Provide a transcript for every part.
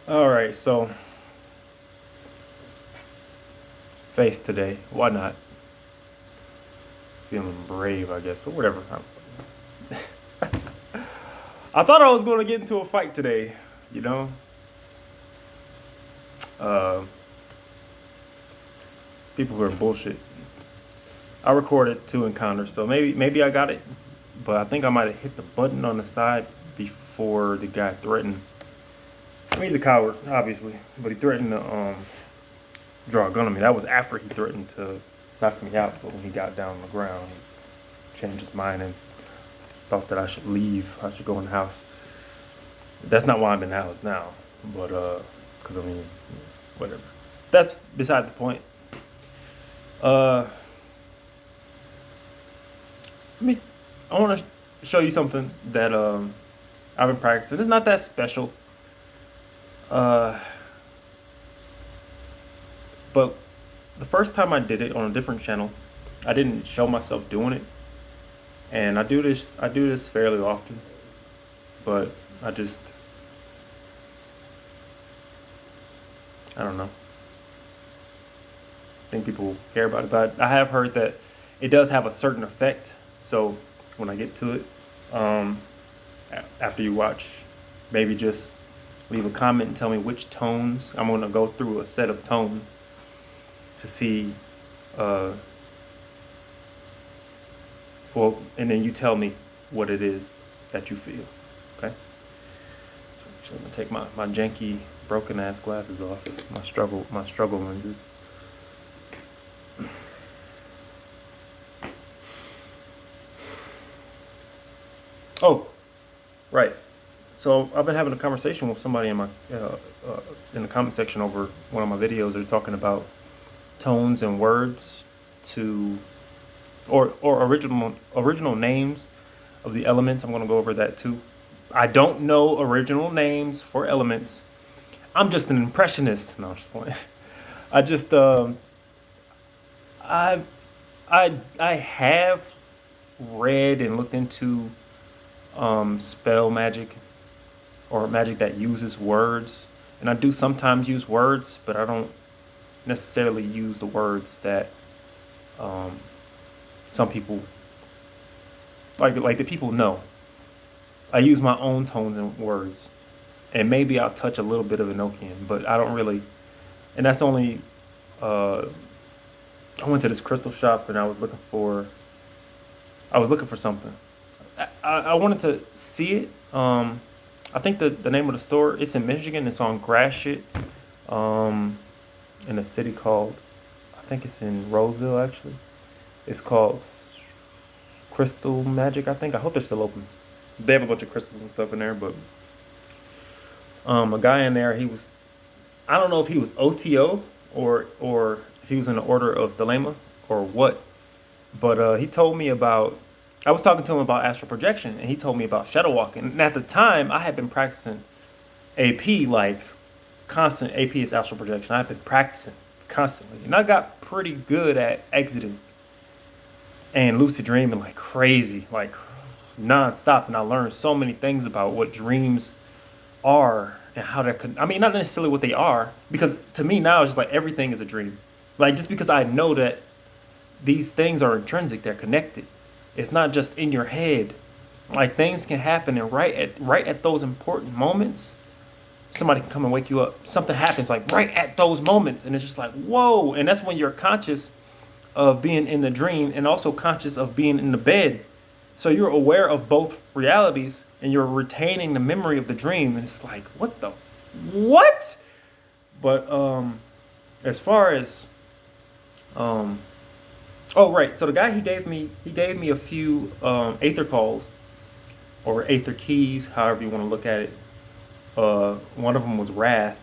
All right, so faith today. Why not? Feeling brave, I guess, or whatever. I thought I was going to get into a fight today. You know, uh, people who are bullshit. I recorded 2 encounters, so maybe I got it, but I think I might have hit the button on the side before the guy threatened. I mean, he's a coward, obviously, but he threatened to draw a gun on me. That was after he threatened to knock me out, but when he got down on the ground, he changed his mind and thought that I should leave. I should go in the house. That's not why I'm in the house now, but because I mean, whatever. That's beside the point. Uh, I mean, I want to show you something that I've been practicing. It's not that special. Uh, but the first time I did it on a different channel, I didn't show myself doing it, and I do this fairly often, but I don't know. I think people care about it, but I have heard that it does have a certain effect. So when I get to it, um, after you watch, maybe just leave a comment and tell me which tones. I'm gonna go through a set of tones to see, uh, well, and then you tell me what it is that you feel. Okay. So I'm gonna take my janky broken ass glasses off. My struggle lenses. Oh, right. So I've been having a conversation with somebody in the comment section over one of my videos. They're talking about tones and words to or original names of the elements. I'm going to go over that too. I don't know original names for elements. I'm just an impressionist. No, I'm just playing. I just I I have read and looked into spell magic or magic that uses words, and I do sometimes use words, but I don't necessarily use the words that um, some people like the people know. I use my own tones and words, and maybe I'll touch a little bit of Enochian, but I don't really. And that's only. Uh, I went to this crystal shop and I was looking for something. I wanted to see it. I think the name of the store, it's in Michigan. It's on Grass Shit. Um, in a city called, I think it's in Roseville actually. It's called Crystal Magic. I think. I hope they're still open. They have a bunch of crystals and stuff in there, but a guy in there, he was. I don't know if he was OTO or if he was in the Order of Thelema or what, but he told me about. I was talking to him about astral projection, and he told me about shadow walking. And at the time, I had been practicing AP, like constant. AP is astral projection. I've been practicing constantly, and I got pretty good at exiting and lucid dreaming like crazy, like nonstop. And I learned so many things about what dreams are and how they're. I mean, not necessarily what they are, because to me now it's just like everything is a dream. Like just because I know that these things are intrinsic, they're connected. It's not just in your head. Like things can happen, and right at those important moments, somebody can come and wake you up. Something happens like right at those moments, and it's just like whoa. And that's when you're conscious of being in the dream and also conscious of being in the bed. So you're aware of both realities, and you're retaining the memory of the dream. And it's like what? But as far as um oh right, so the guy he gave me a few aether calls or aether keys, however you want to look at it. One of them was wrath.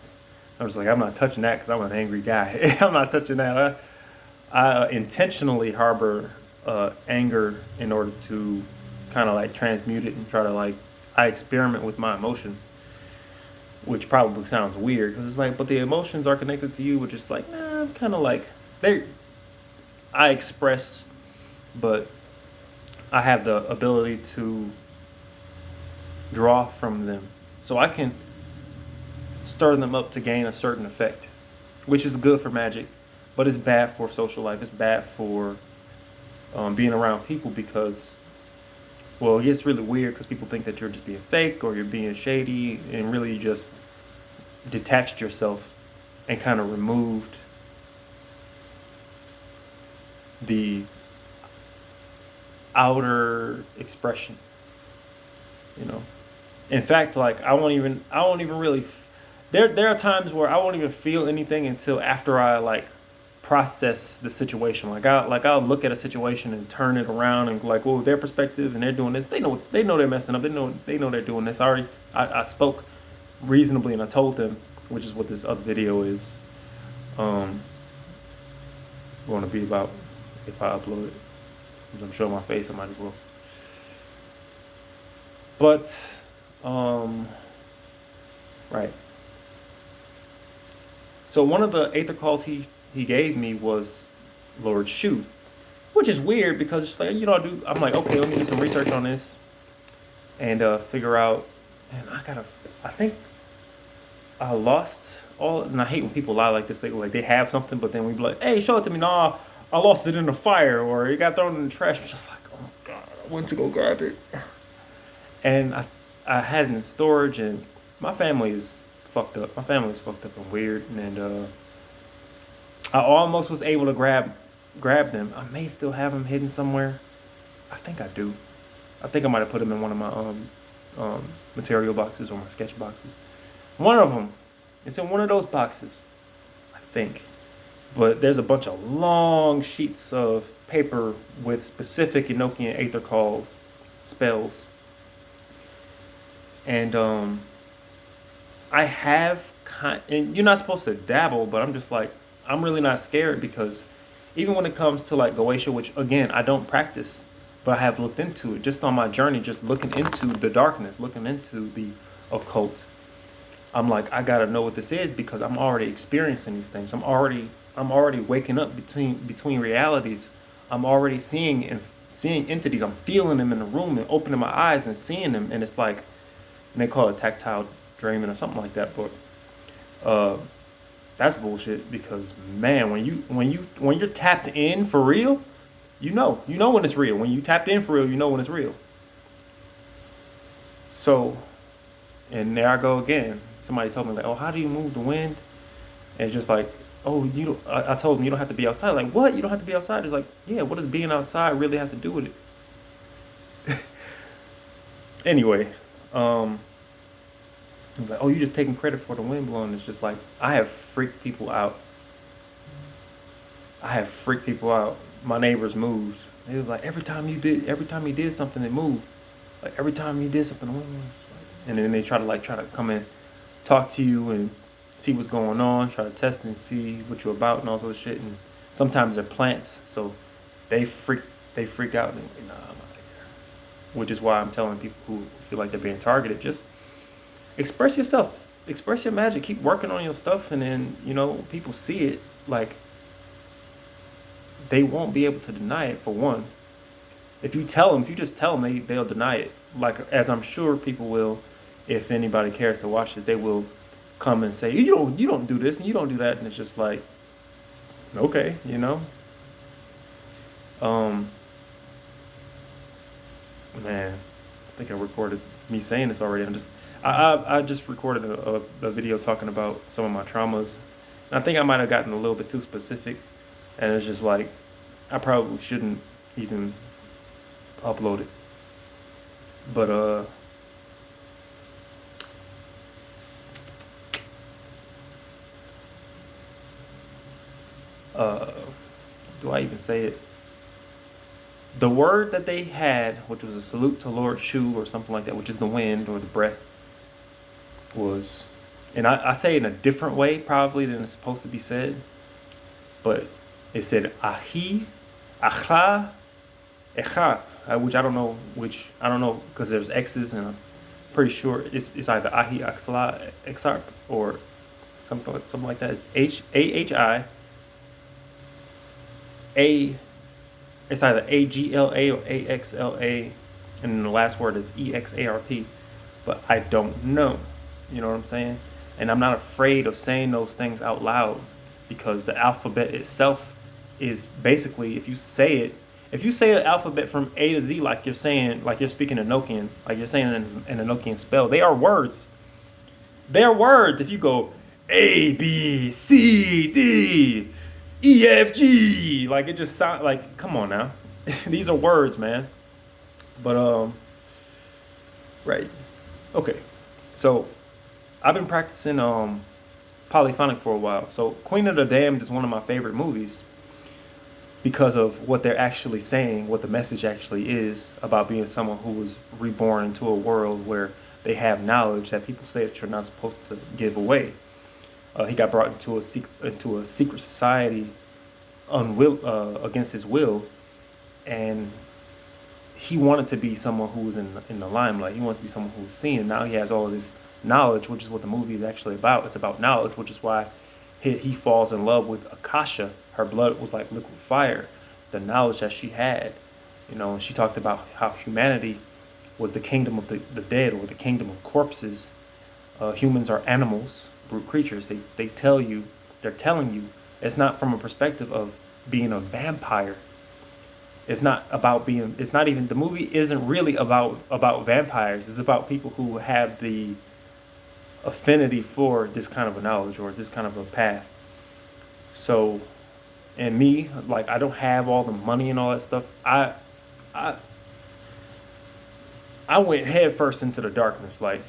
I was like, I'm not touching that because I'm an angry guy. I'm not touching that. I intentionally harbor anger in order to kind of like transmute it and try to like I experiment with my emotions, which probably sounds weird because it's like, but the emotions are connected to you, which is like, nah, I'm kind of like they I express, but I have the ability to draw from them. So I can stir them up to gain a certain effect, which is good for magic, but it's bad for social life. It's bad for being around people because, well, it gets really weird because people think that you're just being fake or you're being shady, and really you just detached yourself and kind of removed the outer expression, you know. In fact, like I won't even really. There are times where I won't even feel anything until after I like process the situation. I'll look at a situation and turn it around and like, well, their perspective and they're doing this. They know they're messing up. They know they're doing this. I spoke reasonably and I told them, which is what this other video is going to be about. If I upload it, since I'm showing my face, I might as well. But right. So one of the aether calls he gave me was Lord Shu, which is weird because it's like, I'm like, okay, let me do some research on this and figure out. And I think I lost all. And I hate when people lie like this. They have something, but then we be like, hey, show it to me. Nah, I lost it in the fire, or it got thrown in the trash. I'm just like, oh god, I went to go grab it. And I had it in storage, and my family is fucked up. My family is fucked up and weird, and I almost was able to grab them. I may still have them hidden somewhere. I think I do. I think I might have put them in one of my material boxes or my sketch boxes. One of them, it's in one of those boxes, I think. But there's a bunch of long sheets of paper with specific Enochian aether calls, spells. And I have and you're not supposed to dabble, but I'm just like, I'm really not scared because even when it comes to like Goetia, which again, I don't practice, but I have looked into it just on my journey, just looking into the darkness, looking into the occult. I'm like, I gotta know what this is because I'm already experiencing these things. I'm already waking up between realities. I'm already seeing entities. I'm feeling them in the room and opening my eyes and seeing them. And it's like, and they call it tactile dreaming or something like that. But that's bullshit because man, when you're tapped in for real, you know when it's real. When you tapped in for real, you know when it's real. So, and there I go again. Somebody told me like, oh, how do you move the wind? And it's just like, oh, I told them you don't have to be outside. Like, what? You don't have to be outside? It's like, yeah, what does being outside really have to do with it? Anyway, like, oh, you just taking credit for the wind blowing. It's just like, I have freaked people out. My neighbors moved. They was like, every time you did something, it moved. Like every time you did something, the wind moved. And then they try to come in, talk to you and see what's going on, try to test and see what you're about and all sort of shit. And sometimes they're plants, so they freak out and nah, I'm out of here. Which is why I'm telling people who feel like they're being targeted, just express yourself, express your magic, keep working on your stuff, and then people see it, like they won't be able to deny it. For one, if you just tell them, they'll deny it. Like, as I'm sure people will, if anybody cares to watch it, they will come and say, you don't do this and you don't do that, and it's just like, okay, man, I think I recorded me saying this already. I just recorded a video talking about some of my traumas, and I think I might have gotten a little bit too specific, and it's just like, I probably shouldn't even upload it. But do I even say it? The word that they had, which was a salute to Lord Shu or something like that, which is the wind or the breath, was, and I say it in a different way probably than it's supposed to be said, but it said ahi, achla, echa, which I don't know because there's X's, and I'm pretty sure it's either ahi, axla, exarp, or something like that. It's AHI. It's either AGLA or AXLA, and then the last word is EXARP, but I don't know. You know what I'm saying? And I'm not afraid of saying those things out loud, because the alphabet itself is basically, if you say the alphabet from A to Z, like you're saying, like you're speaking Enochian, like you're saying in an Enochian spell, they are words. They are words. If you go A, B, C, D, E, F, G, like it just sounds like, come on now. These are words, man. But, right. Okay. So I've been practicing polyphonic for a while. So Queen of the Damned is one of my favorite movies because of what they're actually saying, what the message actually is about being someone who was reborn into a world where they have knowledge that people say that you're not supposed to give away. He got brought into a secret society against his will, and he wanted to be someone who was in the limelight. He wanted to be someone who was seen. Now he has all of this knowledge, which is what the movie is actually about. It's about knowledge, which is why he falls in love with Akasha. Her blood was like liquid fire. The knowledge that she had, and she talked about how humanity was the kingdom of the dead, or the kingdom of corpses. Humans are animals, brute creatures. They're telling you, it's not from a perspective of being a vampire. It's not even, the movie isn't really about vampires. It's about people who have the affinity for this kind of a knowledge, or this kind of a path. So, and me, like, I don't have all the money and all that stuff. I went head first into the darkness. Like,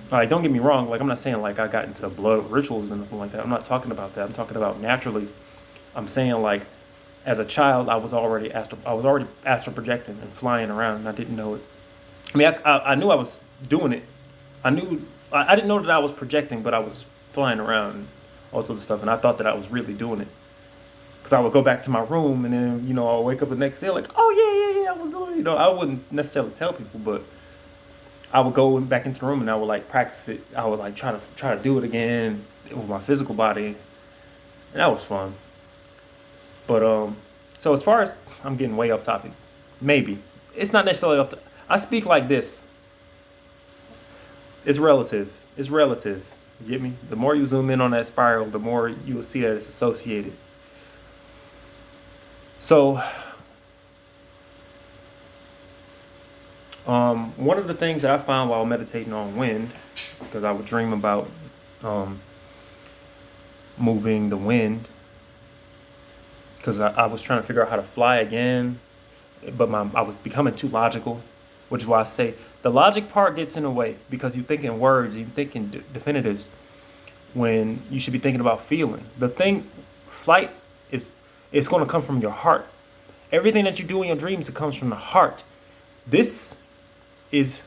don't get me wrong. Like, I'm not saying like I got into blood rituals and nothing like that. I'm not talking about that. I'm talking about naturally. I'm saying, like, as a child, I was already astral projecting and flying around, and I didn't know it. I mean, I knew I was doing it. I didn't know that I was projecting, but I was flying around and all sorts of stuff, and I thought that I was really doing it. Because I would go back to my room, and then, I'll wake up the next day like, oh, yeah, I was doing it. I wouldn't necessarily tell people, but I would go back into the room, and I would, like, practice it. I would, like, try to do it again with my physical body, and that was fun. But, so as far as, I'm getting way off topic. Maybe. It's not necessarily off topic. I speak like this. It's relative. It's relative. You get me? The more you zoom in on that spiral, the more you will see that it's associated. So, one of the things that I found while meditating on wind, because I would dream about moving the wind, because I was trying to figure out how to fly again, but I was becoming too logical, which is why I say the logic part gets in the way, because you think in words, you think in definitives, when you should be thinking about feeling. Flight it's going to come from your heart. Everything that you do in your dreams, it comes from the heart. This is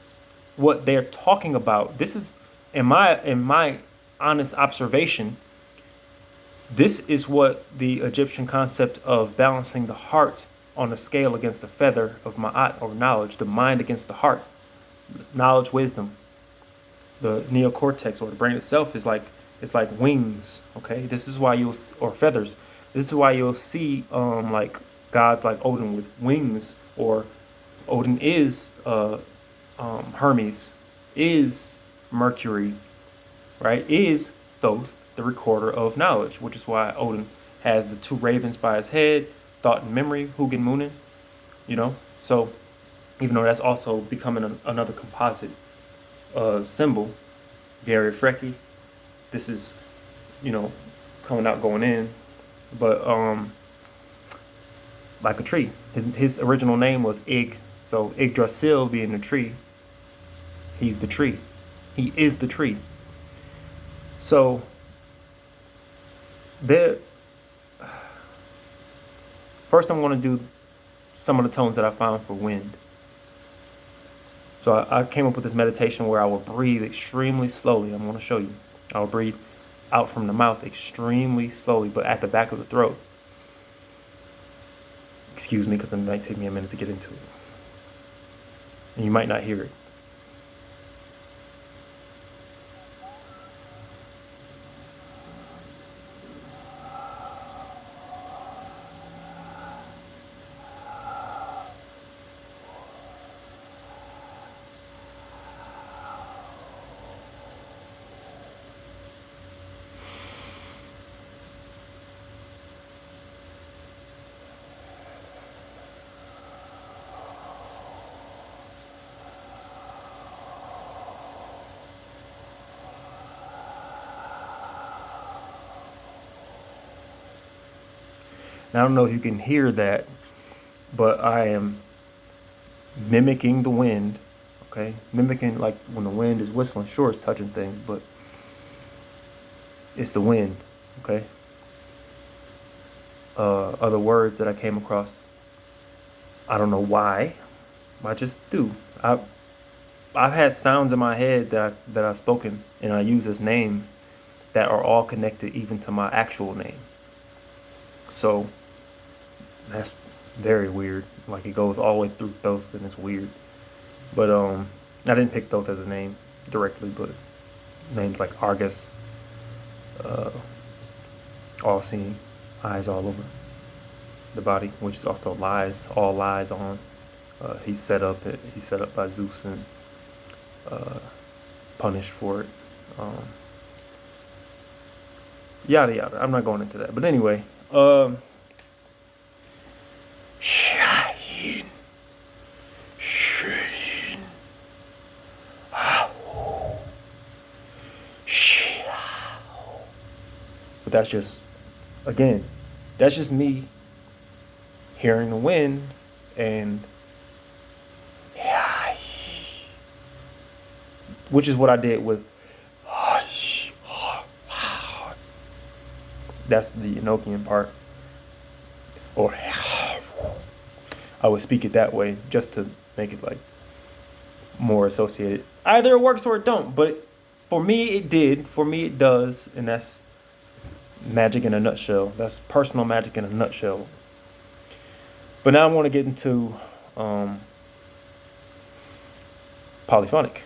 what they're talking about. This is, in my honest observation, this is what the Egyptian concept of balancing the heart on a scale against the feather of ma'at, or knowledge, the mind against the heart, knowledge, wisdom, the neocortex, or the brain itself, is like, it's like wings. Okay, this is why or feathers. This is why you'll see like gods like Odin with wings, or Odin is Hermes, is Mercury, right? Is Thoth, the recorder of knowledge, which is why Odin has the two ravens by his head, thought and memory, Hugin Munin, So even though that's also becoming another composite symbol, Gary Frecky, this is, coming out, going in. But like a tree. His original name was Ig. So Yggdrasil being the tree, he's the tree. He is the tree. So first I'm going to do some of the tones that I found for wind. So I came up with this meditation where I will breathe extremely slowly. I'm going to show you. I will breathe out from the mouth extremely slowly, but at the back of the throat. Excuse me, because it might take me a minute to get into it. And you might not hear it. And I don't know if you can hear that, but I am mimicking the wind. Okay, mimicking like when the wind is whistling. Sure, it's touching things, but it's the wind. Okay. Other words that I came across. I don't know why. I just do. I've had sounds in my head that I've spoken and I use as names that are all connected even to my actual name. So that's very weird. Like it goes all the way through Thoth and it's weird. But I didn't pick Thoth as a name directly, but names like Argus, all seeing, eyes all over the body, which is also lies, all lies on. He's set up by Zeus and punished for it. Yada yada. I'm not going into that. But anyway, Shahin. But that's just, again, that's just me hearing the wind and which is what I did with that's the Enochian part. Or I would speak it that way just to make it like more associated. Either it works or it don't, but for me it did. For me it does, and that's magic in a nutshell. That's personal magic in a nutshell. But now I want to get into polyphonic.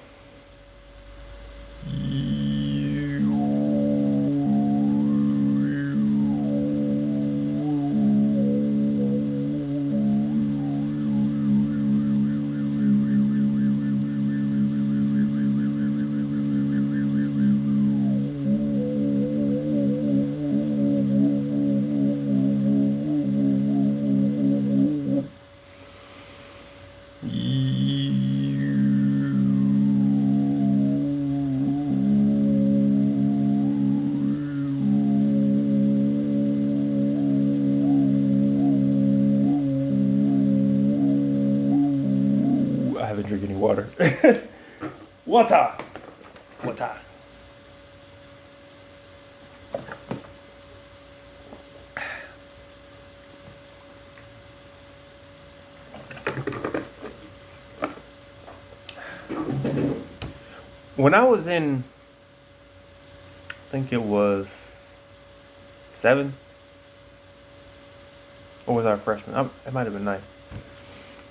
I haven't drank any water. Water. When I was in, I think it was 7, or was I a freshman? It might have been 9.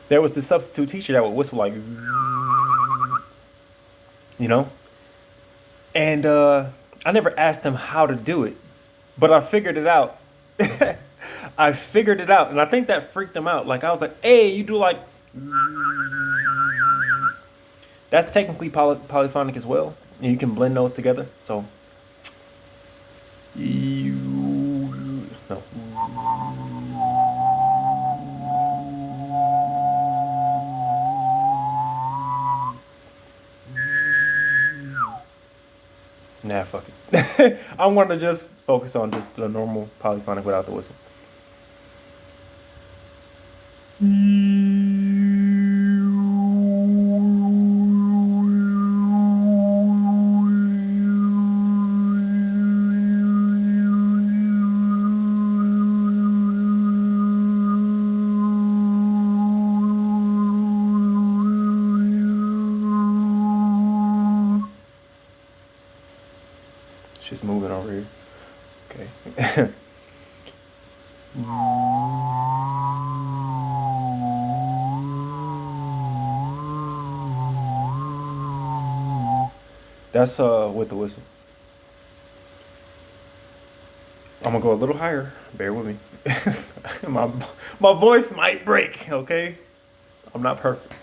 There was this substitute teacher that would whistle like, you know? And I never asked him how to do it, but I figured it out. I figured it out, and I think that freaked him out. Like, I was like, hey, you do like... That's technically polyphonic as well. And you can blend those together. So... No. Nah, fuck it. I want to just focus on just the normal polyphonic without the whistle. Just moving over here. Okay. That's with the whistle. I'm gonna go a little higher. Bear with me. my voice might break, okay? I'm not perfect.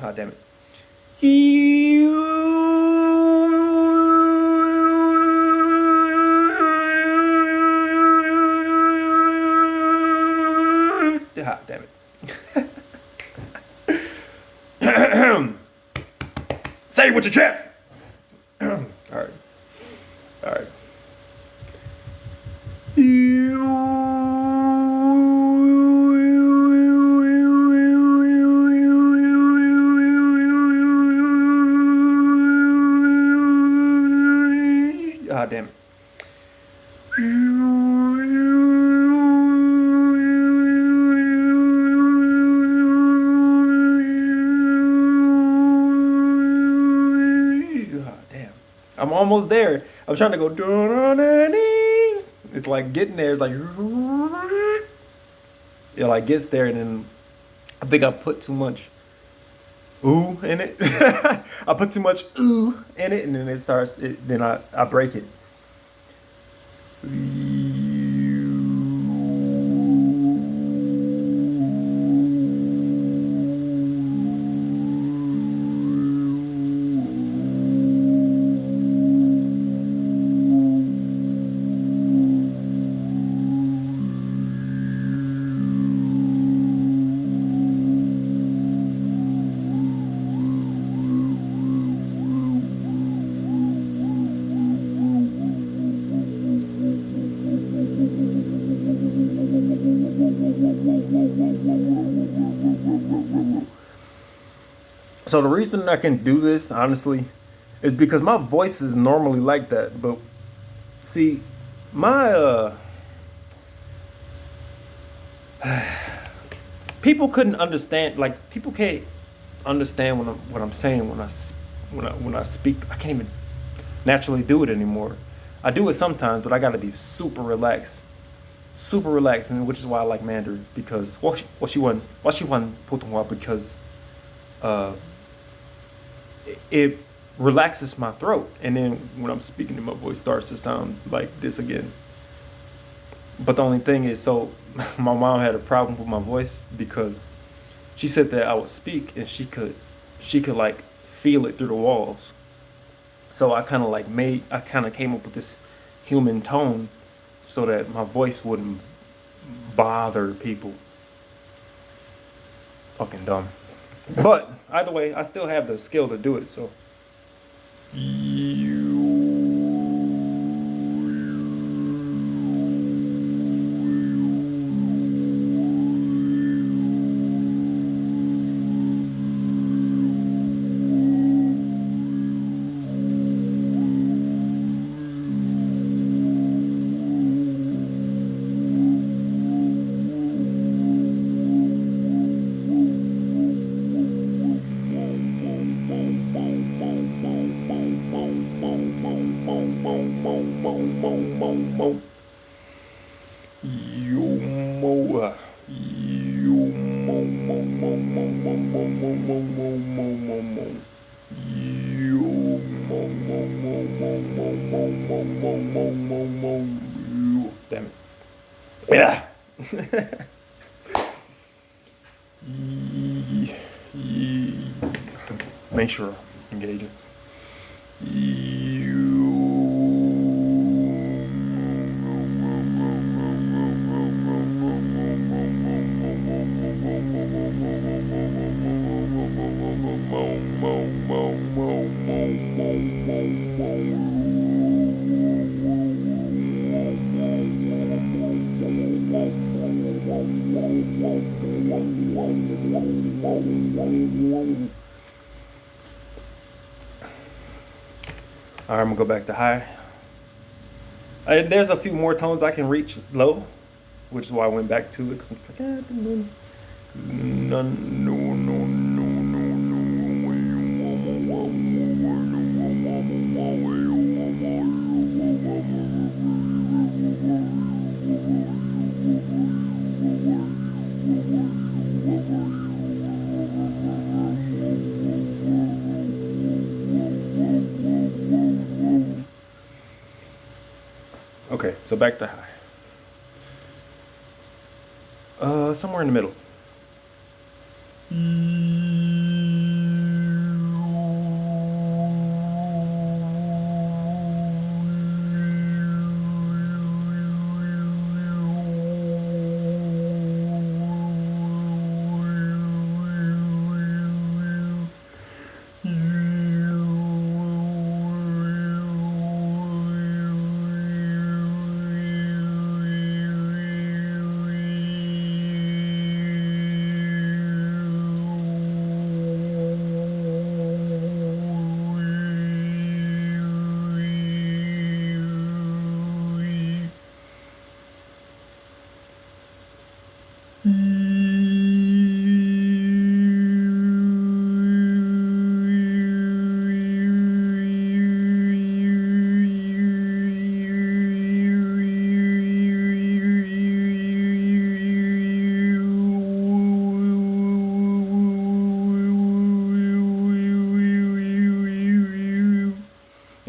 Ah, damn it. Ah, damn it. Say it with your chest. All right. All right. Ah, damn it. I'm almost there. I'm trying to go. It's like getting there. It's like it like gets there, and then I think I put too much ooh in it. I put too much ooh in it, and then it starts. Then I break it. So the reason I can do this, honestly, is because my voice is normally like that. But see, my people couldn't understand. Like people can't understand what I'm saying when I speak. I can't even naturally do it anymore. I do it sometimes, but I got to be super relaxed, and which is why I like Mandarin because she wasn't Putonghua because it relaxes my throat, and then when I'm speaking, my voice starts to sound like this again. But the only thing is, so my mom had a problem with my voice because she said that I would speak and she could like feel it through the walls. So I kind of came up with this human tone so that my voice wouldn't bother people. Fucking dumb. But either way, I still have the skill to do it. So damn it. Yeah. Make sure engage it. All right, I'm gonna go back to high. There's a few more tones I can reach low, which is why I went back to it because I'm just like, I've been doing Okay, so back to high. Somewhere in the middle. Isn't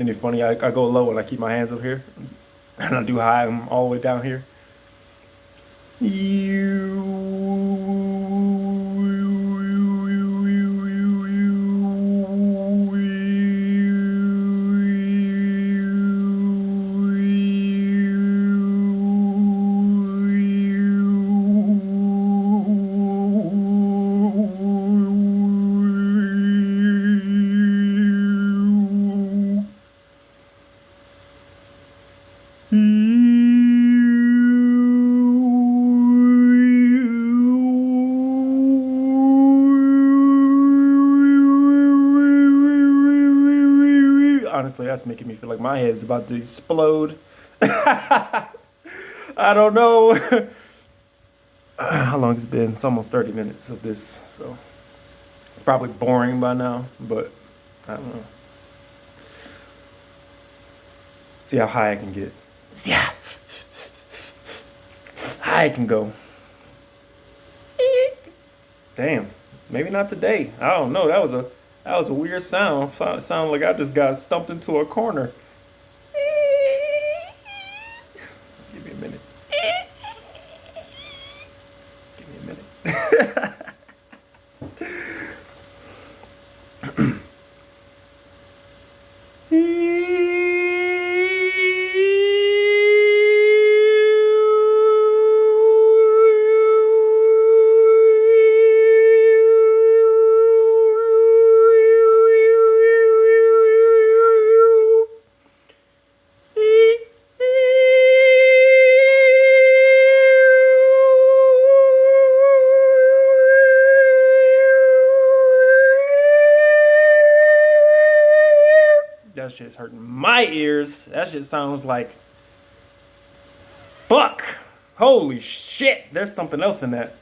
it funny? I go low and I keep my hands up here, and I do high. I'm all the way down here. Honestly, that's making me feel like my head's about to explode. I don't know. How long it's been? It's almost 30 minutes of this, so it's probably boring by now, but I don't know. See how high I can get. See how high I can go. Damn, maybe not today. I don't know. That was a weird sound. Sound like I just got stumped into a corner. Give me a minute. Give me a minute. That shit's hurting my ears. That shit sounds like fuck. Holy shit. There's something else in that.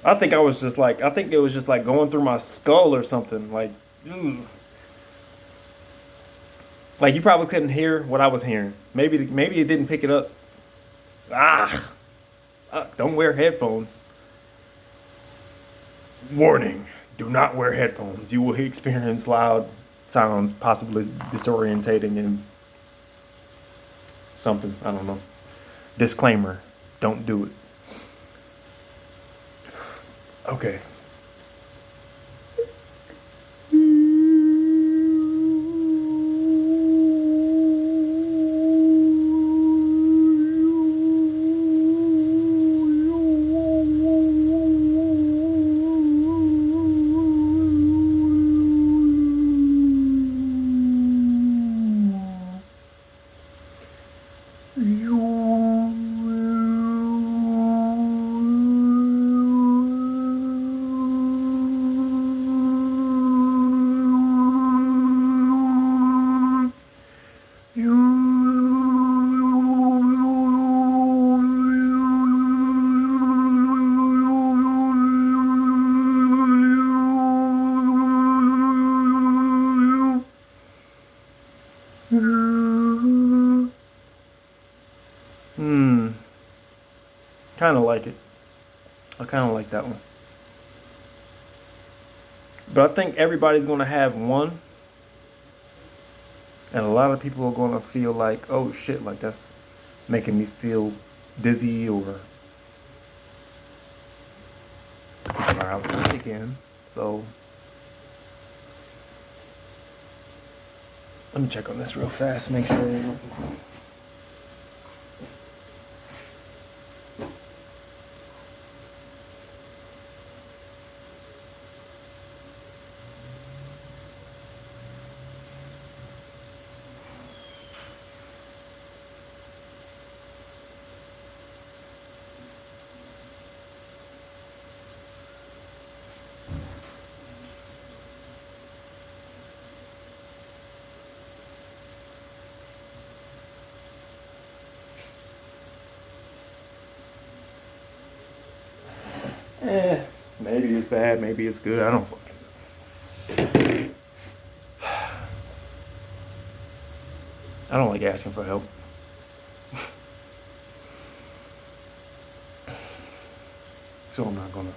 I think it was just like going through my skull or something. Like, like you probably couldn't hear what I was hearing. Maybe it didn't pick it up. Don't wear headphones. Warning, do not wear headphones. You will experience loud sounds, possibly disorientating and something. I don't know. Disclaimer, don't do it. Okay. Kind of like it. I kind of like that one. But I think everybody's going to have one. And a lot of people are going to feel like, oh shit, like that's making me feel dizzy, or people are outside again. So let me check on this real fast, make sure. Maybe it's bad, maybe it's good. I don't fucking know. I don't like asking for help. So I'm not gonna.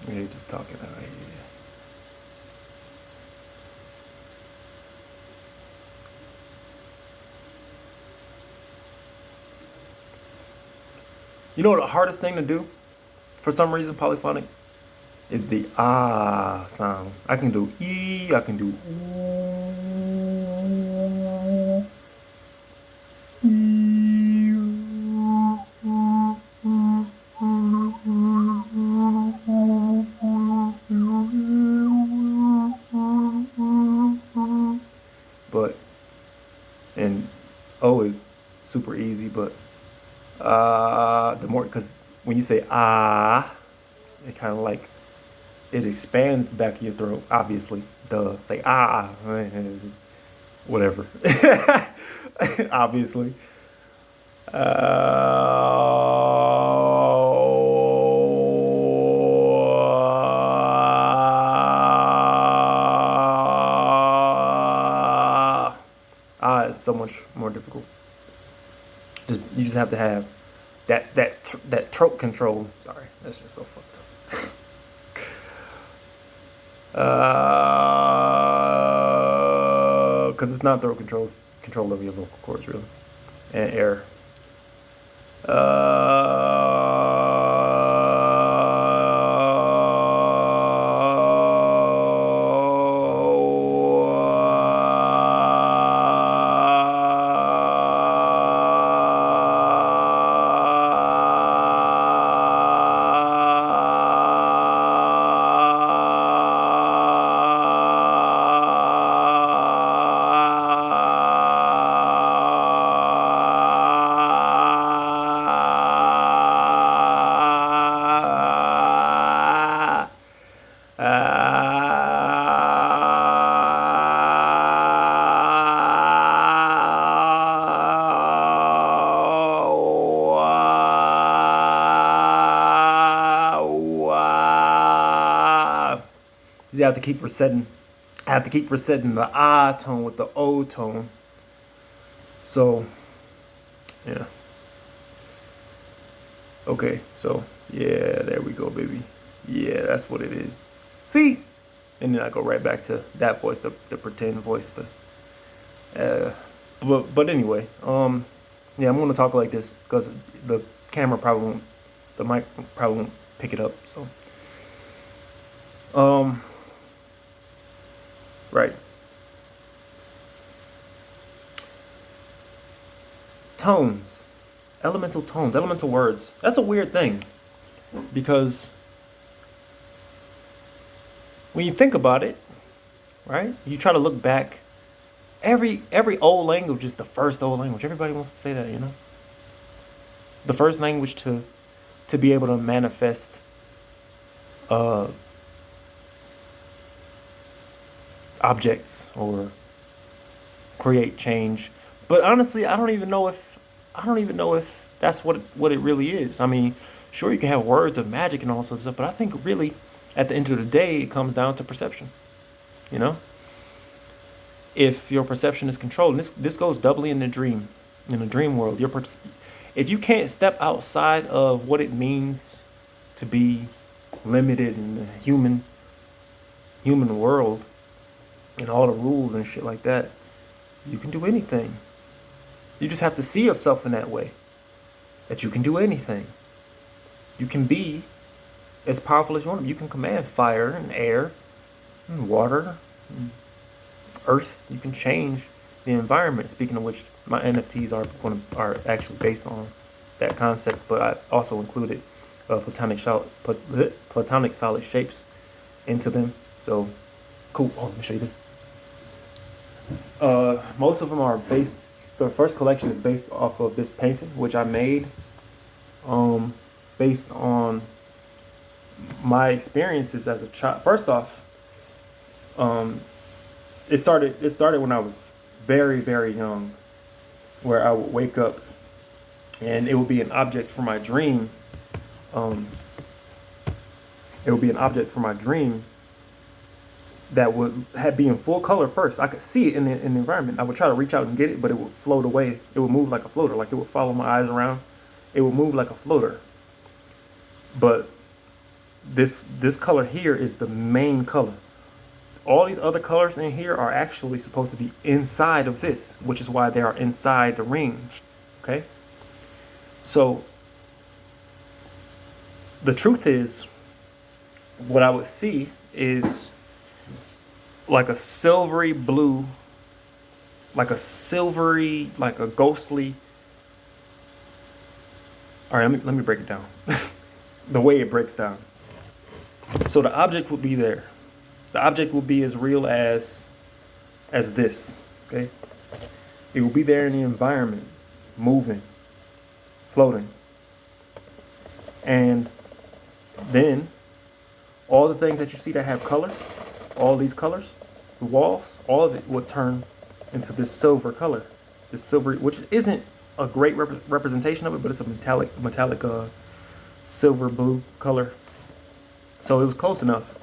Yeah, just talking out here. You know what the hardest thing to do, for some reason, polyphonic, is the ah sound. I can do e, I can do but and O is super easy, but the more, because when you say ah, it kind of like it expands the back of your throat. Obviously, duh. It's like ah, whatever. Obviously. Is so much more difficult. You just have to have that throat control. Sorry, that's just so fucked up. Because it's not throat control, it's control of your vocal cords, really, and air. You have to keep resetting. I have to keep resetting the ah tone with the O tone. So, yeah. Okay, so yeah, there we go, baby. Yeah, that's what it is. See? And then I go right back to that voice, the pretend voice. But anyway, yeah, I'm gonna talk like this because the camera probably won't, the mic probably won't pick it up. So, right. Tones, elemental words. That's a weird thing because when you think about it, right? You try to look back. Every old language is the first old language. Everybody wants to say that, you know. The first language to be able to manifest objects or create change. But honestly, I don't even know if that's what it really is. I mean, sure, you can have words of magic and all sorts of stuff, but I think really at the end of the day it comes down to perception. You know? If your perception is controlled, and this goes doubly in the dream world, if you can't step outside of what it means to be limited in the human world and all the rules and shit like that, you can do anything. You just have to see yourself in that way, that you can do anything. You can be as powerful as you want to be. You can command fire and air and water and earth. You can change the environment. Speaking of which, my NFTs are actually based on that concept, but I also included platonic solid shapes into them. So cool. Oh, let me show you this. Most of them are based. The first collection is based off of this painting, which I made based on my experiences as a child. First off, it started when I was very, very young, where I would wake up and it would be an object for my dream. It would be an object for my dream that would be in full color first. I could see it in the environment. I would try to reach out and get it, but it would float away. It would move like a floater, like it would follow my eyes around. It would move like a floater. But this color here is the main color. All these other colors in here are actually supposed to be inside of this, which is why they are inside the ring. Okay? So the truth is, what I would see is like a silvery blue, like a ghostly. All right, let me break it down. The way it breaks down. So the object would be there. The object will be as real as this. Okay, it will be there in the environment, moving, floating, and then all the things that you see that have color, all these colors, the walls, all of it would turn into this silver color, this silver, which isn't a great representation of it, but it's a metallic silver blue color. So it was close enough.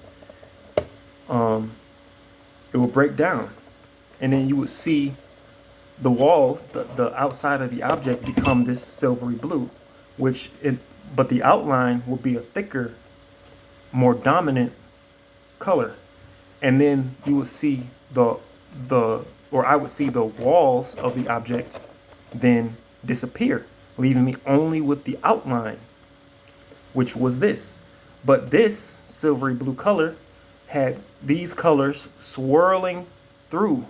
It would break down, and then you would see the walls, the outside of the object, become this silvery blue, but the outline will be a thicker, more dominant color. And then you would see I would see the walls of the object then disappear, leaving me only with the outline, which was this. But this silvery blue color had these colors swirling through.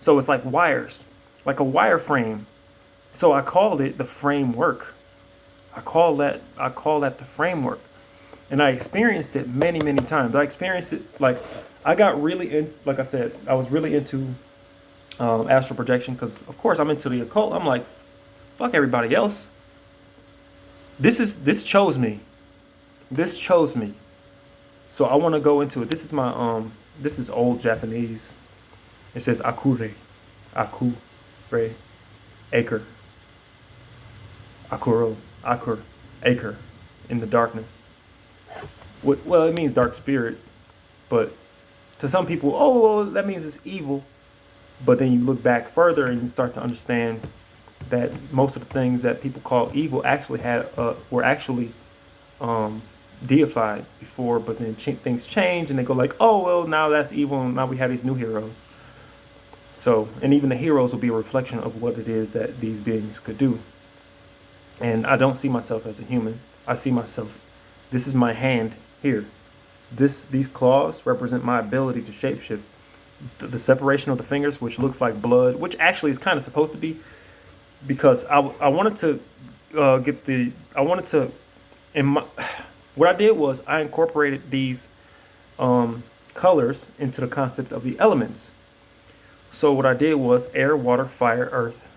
So it's like wires, like a wire frame. So I called it the framework. I call that the framework. And I experienced it many, many times. I experienced it, like, I got really in, like I said, I was really into astral projection because, of course, I'm into the occult. I'm like, fuck everybody else. This chose me. This chose me. So I want to go into it. This is my this is old Japanese. It says akure, acre, akuro, akur, acre, in the darkness. Well, it means dark spirit, but to some people, oh, well, that means it's evil. But then you look back further and you start to understand that most of the things that people call evil actually were actually deified before, but then things change and they go like, oh, well, now that's evil, and now we have these new heroes. So, and even the heroes will be a reflection of what it is that these beings could do. And I don't see myself as a human. I see myself, this is my hand here. These claws represent my ability to shapeshift. The separation of the fingers, which looks like blood, which actually is kind of supposed to be, because I wanted to what I did was I incorporated these colors into the concept of the elements. So what I did was air, water, fire, earth.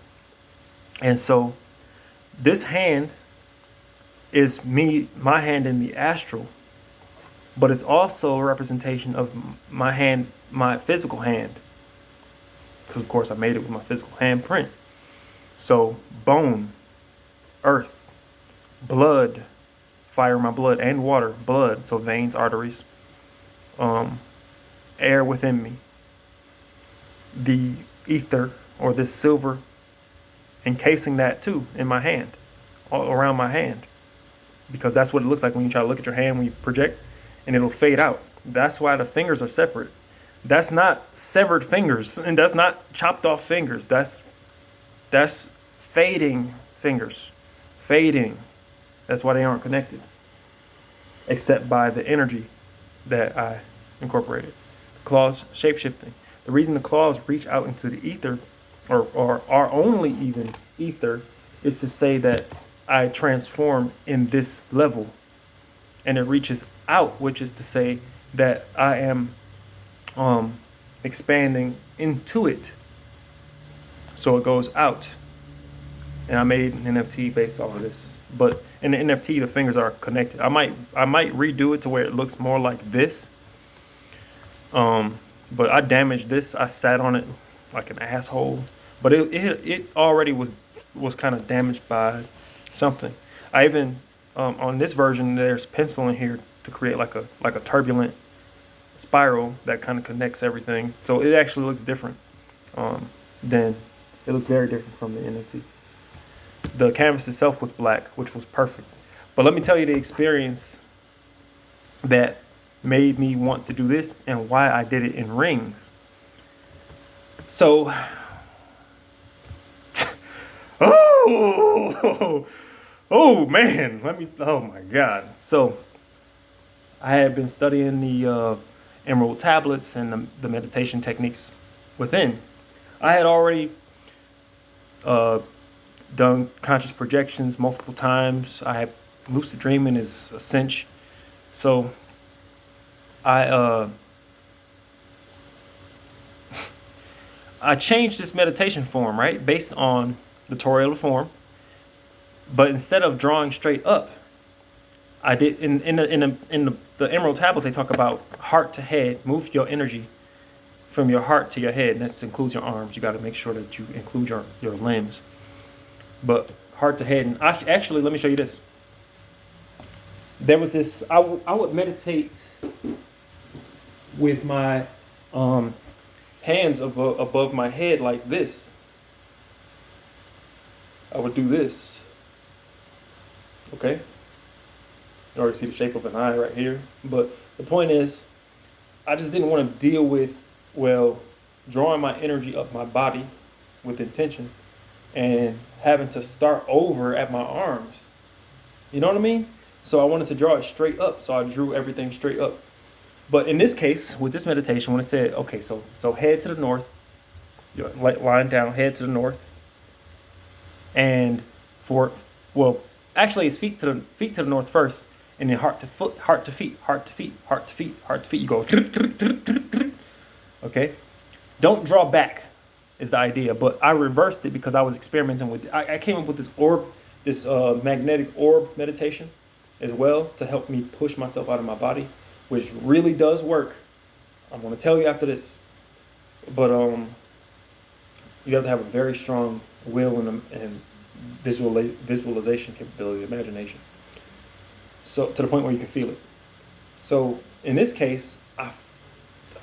And so this hand is my hand in the astral, but it's also a representation of my hand, my physical hand, because of course I made it with my physical handprint. So bone, earth, blood, fire in my blood, and water, blood, so veins, arteries, air within me, the ether, or this silver, encasing that too in my hand, all around my hand, because that's what it looks like when you try to look at your hand when you project, and it'll fade out. That's why the fingers are separate. That's not severed fingers, and that's not chopped off fingers. That's fading fingers, fading. That's why they aren't connected, except by the energy that I incorporated. The claws shape-shifting. The reason the claws reach out into the ether, or are only even ether, is to say that I transform in this level. And it reaches out, which is to say that I am expanding into it. So it goes out. And I made an NFT based off of this. But in the NFT, the fingers are connected. I might redo it to where it looks more like this. But I damaged this. I sat on it like an asshole. But it already was kind of damaged by something. I even on this version, there's pencil in here to create like a turbulent spiral that kind of connects everything. So it actually looks different. Then it looks very different from the NFT. The canvas itself was black, which was perfect. But let me tell you the experience that made me want to do this and why I did it in rings. So, oh man, oh my God. So I had been studying the emerald tablets and the meditation techniques within. I had already done conscious projections multiple times. I had lucid dreaming is a cinch. So I changed this meditation form, right, based on the Torah form. But instead of drawing straight up, I did in the emerald tablets. They talk about heart to head. Move your energy from your heart to your head, and this includes your arms. You got to make sure that you include your limbs. But heart to head, and actually, let me show you this. There was this. I would meditate with my hands above my head like this. I would do this. Okay. You already see the shape of an eye right here. But the point is, I just didn't want to deal with, drawing my energy up my body with intention and having to start over at my arms. You know what I mean? So I wanted to draw it straight up. So I drew everything straight up. But in this case, with this meditation, when it said, okay, so head to the north, line down, head to the north. And actually it's feet to the north first, and then heart to foot, heart to feet, heart to feet, heart to feet, heart to feet. You go, okay? Don't draw back is the idea, but I reversed it because I was experimenting with it. I came up with this magnetic orb meditation as well to help me push myself out of my body, which really does work. I'm going to tell you after this. But you have to have a very strong will and visualization capability, imagination. So to the point where you can feel it. So in this case,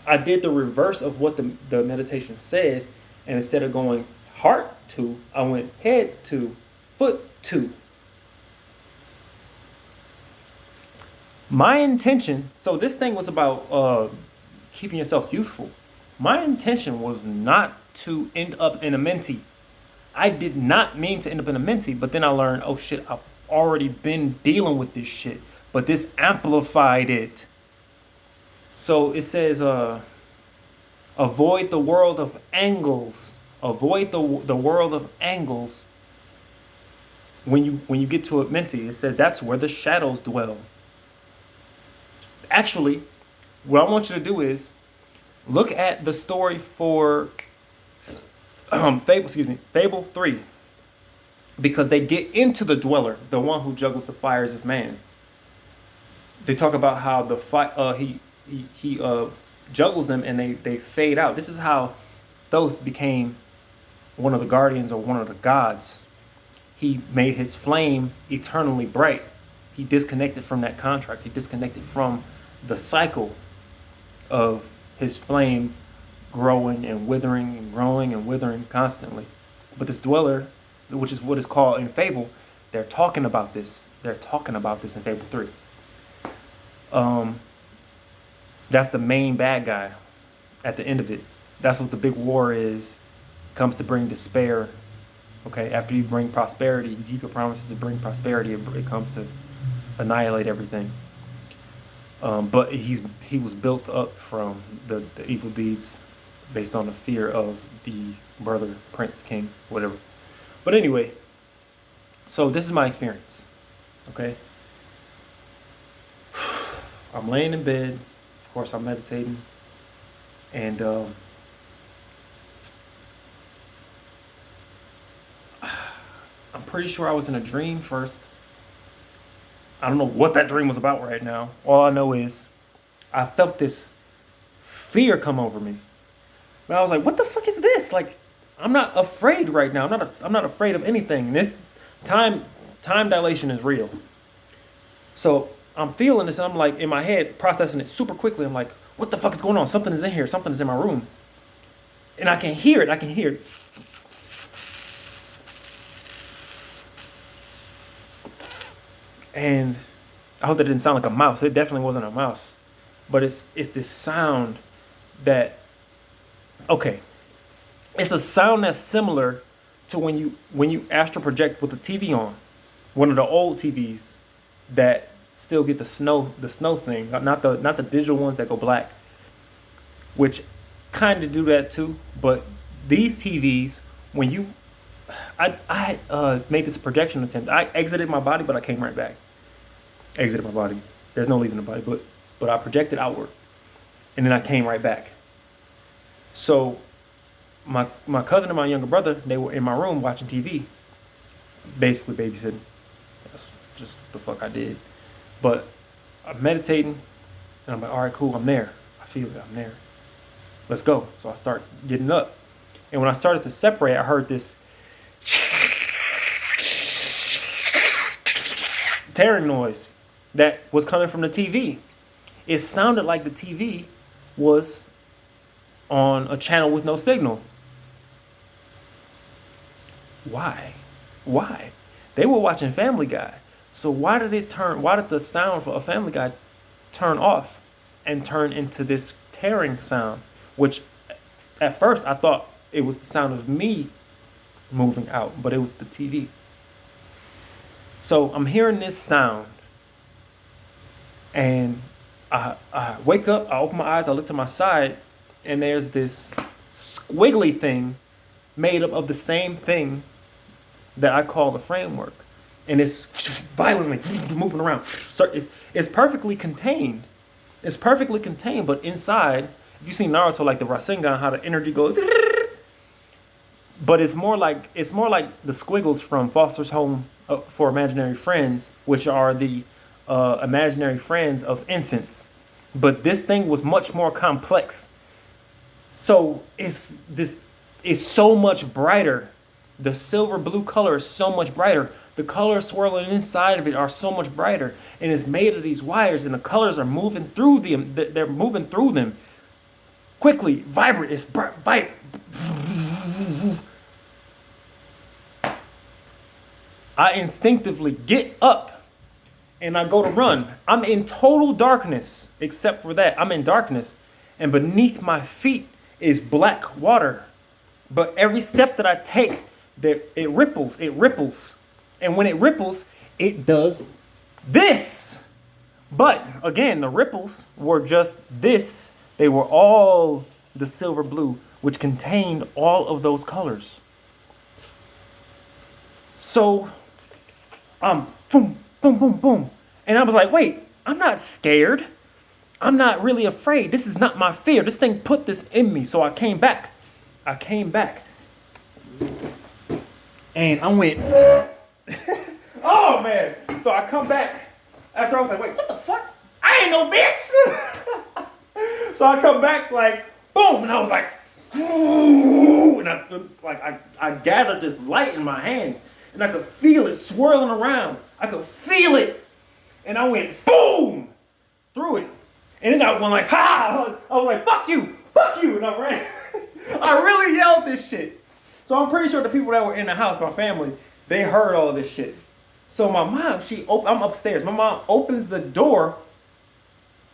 I did the reverse of what the meditation said, and instead of going heart to, I went head to, foot to. My intention, so this thing was about keeping yourself youthful. My intention was not to end up in a mentee. I did not mean to end up in a mentee, but then I learned, oh shit, I've already been dealing with this shit, but this amplified it. So it says, avoid the world of angles. Avoid the world of angles. When you get to a mentee, it says that's where the shadows dwell. Actually, what I want you to do is look at the story for Fable 3, because they get into the dweller, the one who juggles the fires of man. They talk about how he juggles them and they fade out. This is how Thoth became one of the guardians or one of the gods. He made his flame eternally bright. He disconnected from that contract. He disconnected from the cycle of his flame growing and withering and growing and withering constantly. But this dweller, which is what is called in Fable, they're talking about this. They're talking about this in Fable 3. That's the main bad guy at the end of it. That's what the big war is. Comes to bring despair Okay, after you bring prosperity, you keep your promises to bring prosperity. It comes to annihilate everything. But he was built up from the evil deeds based on the fear of the brother, prince, king, whatever. But anyway, so this is my experience. Okay, I'm laying in bed. Of course, I'm meditating, and I'm pretty sure I was in a dream first. I don't know what that dream was about right now. All I know is I felt this fear come over me. And I was like, what the fuck is this? Like, I'm not afraid right now. I'm not afraid of anything. This time dilation is real. So I'm feeling this, and I'm like in my head processing it super quickly. I'm like, what the fuck is going on? Something is in here. Something is in my room. And I can hear it. I can hear it. And I hope that didn't sound like a mouse. It definitely wasn't a mouse. But it's this sound that, okay, it's a sound that's similar to when you astral project with the TV on. One of the old TVs that still get the snow thing, not the digital ones that go black, which kind of do that too. But these TVs, when you I made this projection attempt. I exited my body, but I came right back. Exited my body. There's no leaving the body, but I projected outward, and then I came right back. So my cousin and my younger brother, they were in my room watching TV, basically babysitting. That's just the fuck I did. But I'm meditating, and I'm like, all right, cool, I'm there. I feel it, I'm there. Let's go. So I start getting up, and when I started to separate, I heard this tearing noise that was coming from the TV. It sounded like the TV was on a channel with no signal. Why? They were watching Family Guy. So why did the sound for a Family Guy turn off and turn into this tearing sound? Which at first I thought it was the sound of me moving out, but it was the TV. So I'm hearing this sound, and I wake up, I open my eyes, I look to my side, and there's this squiggly thing made up of the same thing that I call the framework. And it's violently moving around. So it's perfectly contained. It's perfectly contained, but inside, if you see Naruto, like the Rasengan, how the energy goes. But it's more like the squiggles from Foster's Home for Imaginary Friends, which are the imaginary friends of infants. But this thing was much more complex. So it's so much brighter. The silver blue color is so much brighter. The colors swirling inside of it are so much brighter, and it's made of these wires, and the colors are moving through them. They're moving through them quickly, vibrant. It's bright. I instinctively get up and I go to run. I'm in total darkness, except for that. I'm in darkness, and beneath my feet is black water. But every step that I take, it ripples. And when it ripples, it does this. But again, the ripples were just this. They were all the silver blue, which contained all of those colors. So, boom, boom, boom, boom. And I was like, wait, I'm not scared. I'm not really afraid. This is not my fear. This thing put this in me. So I came back. And I went, oh man. So I come back after I was like, wait, what the fuck? I ain't no bitch. So I come back like, boom. And I was like, ooh, and I gathered this light in my hands, and I could feel it swirling around. I could feel it. And I went, boom, through it. And then I went like, ha! I was like, fuck you. And I ran. I really yelled this shit. So I'm pretty sure the people that were in the house, my family, they heard all of this shit. So my mom, I'm upstairs. My mom opens the door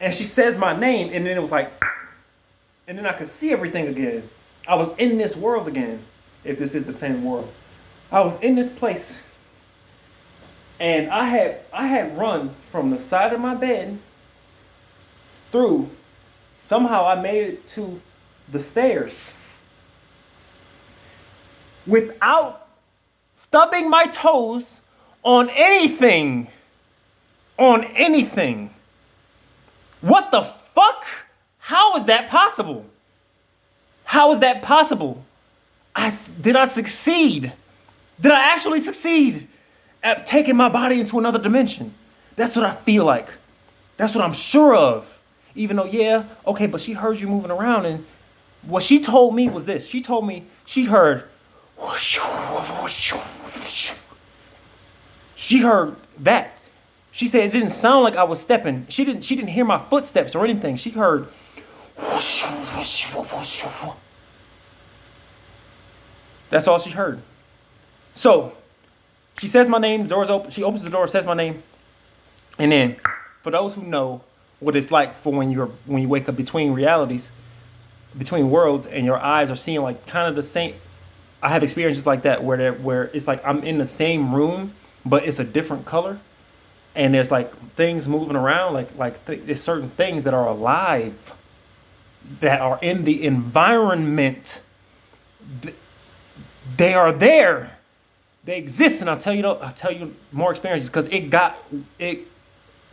and she says my name, and then it was like, and then I could see everything again. I was in this world again, if this is the same world. I was in this place, and I had run from the side of my bed through. Somehow I made it to the stairs without stubbing my toes on anything. On anything. What the fuck? How is that possible? How is that possible? Did I succeed? Did I actually succeed at taking my body into another dimension? That's what I feel like. That's what I'm sure of. Even though, yeah, okay, but she heard you moving around, and what she told me was this. She told me she heard. She heard that. She said it didn't sound like I was stepping. She didn't hear my footsteps or anything. She heard. That's all she heard. So she says my name, the door's open. She opens the door, says my name. And then for those who know what it's like for when you wake up between realities, between worlds, and your eyes are seeing like kind of the same. I have experiences like that where it's like I'm in the same room, but it's a different color. And there's like things moving around, there's certain things that are alive, that are in the environment. They are there. They exist, and I'll tell you more experiences because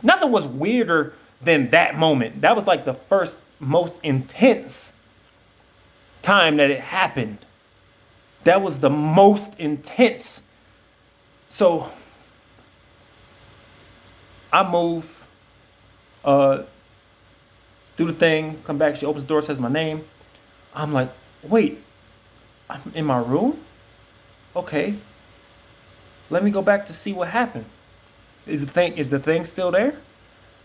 nothing was weirder than that moment. That was like the first most intense time that it happened. That was the most intense. So I move through the thing, come back, she opens the door, says my name. I'm like, wait, I'm in my room? Okay. Let me go back to see what happened. Is the thing still there?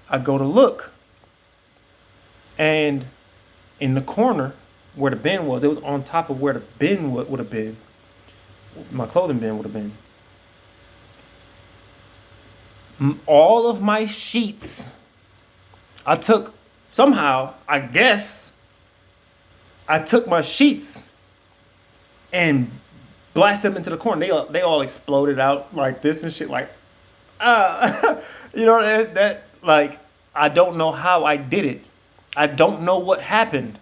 I go to look. And in the corner where the bin was, it was on top of where the bin would have been. My clothing bin would have been. All of my sheets, I took my sheets and blasted them into the corner. They all exploded out like this and shit. Like, you know that like I don't know how I did it. I don't know what happened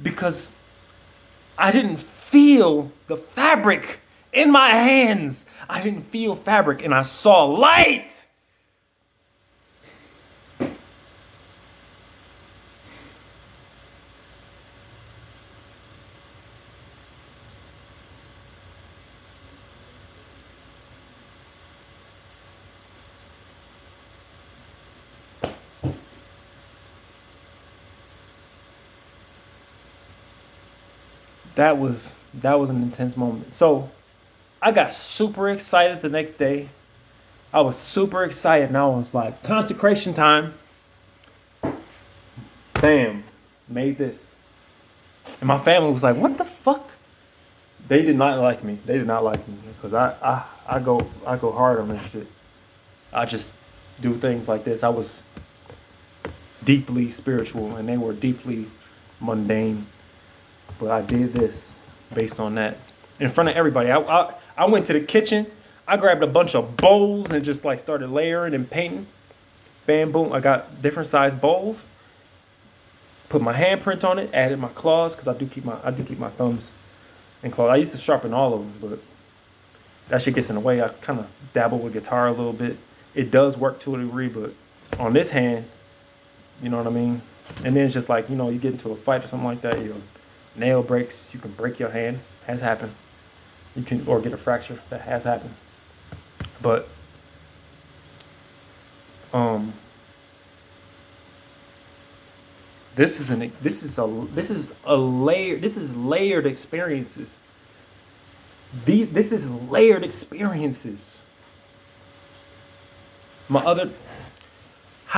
because I didn't feel the fabric in my hands. I didn't feel fabric, and I saw light. That was an intense moment. So I got super excited the next day. I was super excited, and I was like, consecration time. Bam, made this. And my family was like, what the fuck? They did not like me. They did not like me because I go hard on this shit. I just do things like this. I was deeply spiritual, and they were deeply mundane. But I did this based on that in front of everybody. I went to the kitchen. I grabbed a bunch of bowls and just like started layering and painting. Bam, boom. I got different size bowls. Put my handprint on it. Added my claws because I do keep my thumbs and claws. I used to sharpen all of them, but that shit gets in the way. I kind of dabble with guitar a little bit. It does work to a degree, but on this hand, you know what I mean. And then it's just like, you know, you get into a fight or something like that. Your nail breaks. You can break your hand. Has happened. You can or get a fracture. That has happened. But this is layered experiences. This is layered experiences. How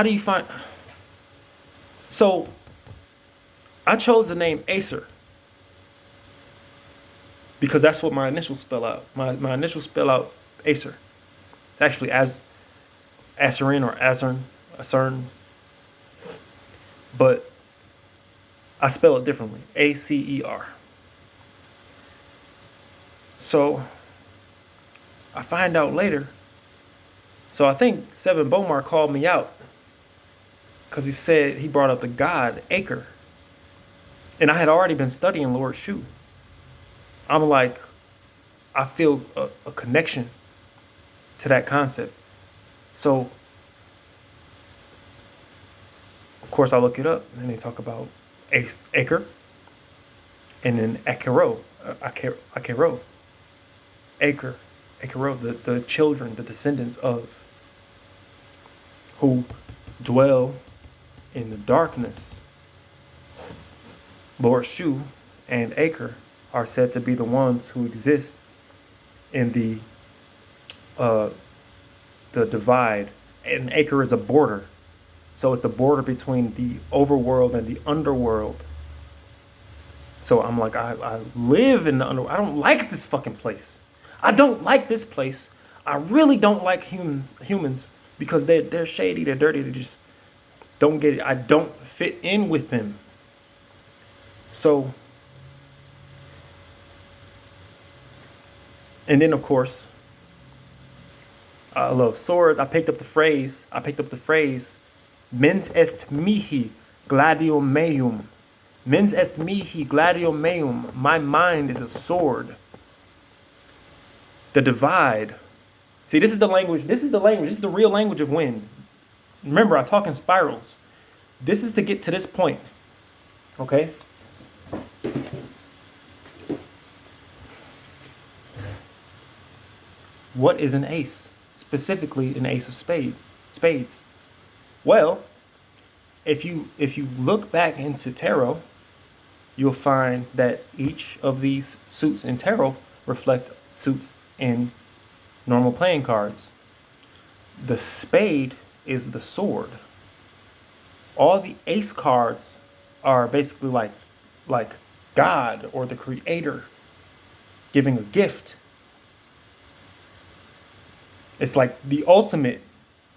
do you find? So I chose the name Acer because that's what my initials spell out. My initials spell out Acer. Actually, Acerine or Acern. But I spell it differently. Acer. So I find out later. So I think Seven Bomar called me out because he said he brought up the god Acre. And I had already been studying Lord Shu. I'm like, I feel a connection to that concept. So, of course, I look it up, and they talk about Acre, and then Akero, the children, the descendants of who dwell in the darkness. Lord Shu and Acre are said to be the ones who exist in the divide, and Acre is a border. So it's the border between the overworld and the underworld. So I'm like, I live in the underworld. I don't like this fucking place. I don't like this place. I really don't like humans because they're shady, they're dirty, they just don't get it. I don't fit in with them. So, and then of course, I love swords. I picked up the phrase, mens est mihi gladium meum. Mens est mihi gladium meum. My mind is a sword. The divide. See, this is the language. This is the real language of wind. Remember, I talk in spirals. This is to get to this point. Okay? What is an ace? Specifically, an ace of spades. Well, if you look back into tarot, you'll find that each of these suits in tarot reflect suits in normal playing cards. The spade is the sword. All the ace cards are basically like God or the creator giving a gift. It's like the ultimate,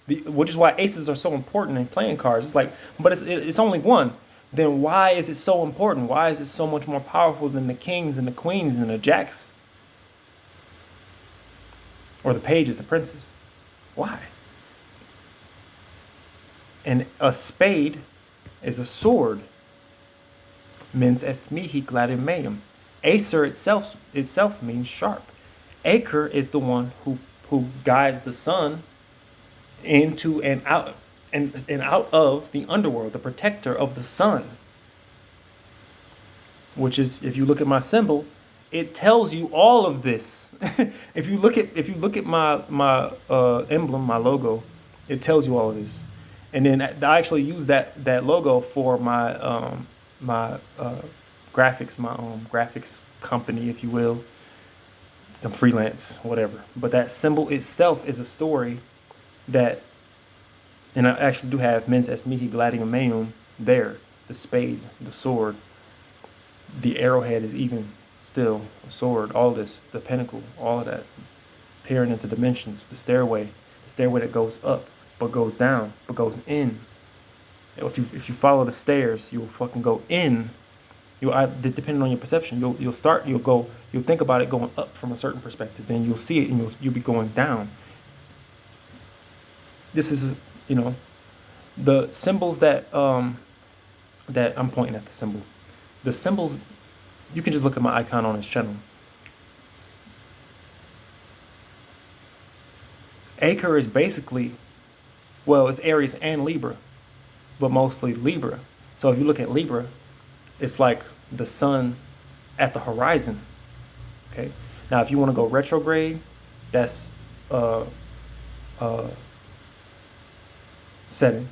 which is why aces are so important in playing cards. It's like, but it's only one. Then why is it so important? Why is it so much more powerful than the kings and the queens and the jacks? Or the pages, the princes? Why? And a spade is a sword. Mens est mihi gladium meum. Acer itself means sharp. Acre is the one who guides the sun into and out and out of the underworld, the protector of the sun. Which is, if you look at my symbol, it tells you all of this. If you look at my emblem, my logo, it tells you all of this. And then I actually use that logo for my graphics, my graphics company, if you will. Some freelance, whatever. But that symbol itself is a story that, and I actually do have mens est mihi gladium meum there. The spade, the sword, the arrowhead is even still a sword. All this, the pinnacle, all of that, peering into dimensions. The stairway that goes up, but goes down, but goes in. If you follow the stairs, you'll fucking go in. Depending on your perception, you'll think about it going up from a certain perspective. Then you'll see it, and you'll be going down. This is, the symbols that I'm pointing at the symbol. The symbols, you can just look at my icon on this channel. Acre is basically, well, it's Aries and Libra, but mostly Libra. So if you look at Libra, it's like the sun at the horizon. Okay. Now, if you want to go retrograde, that's setting.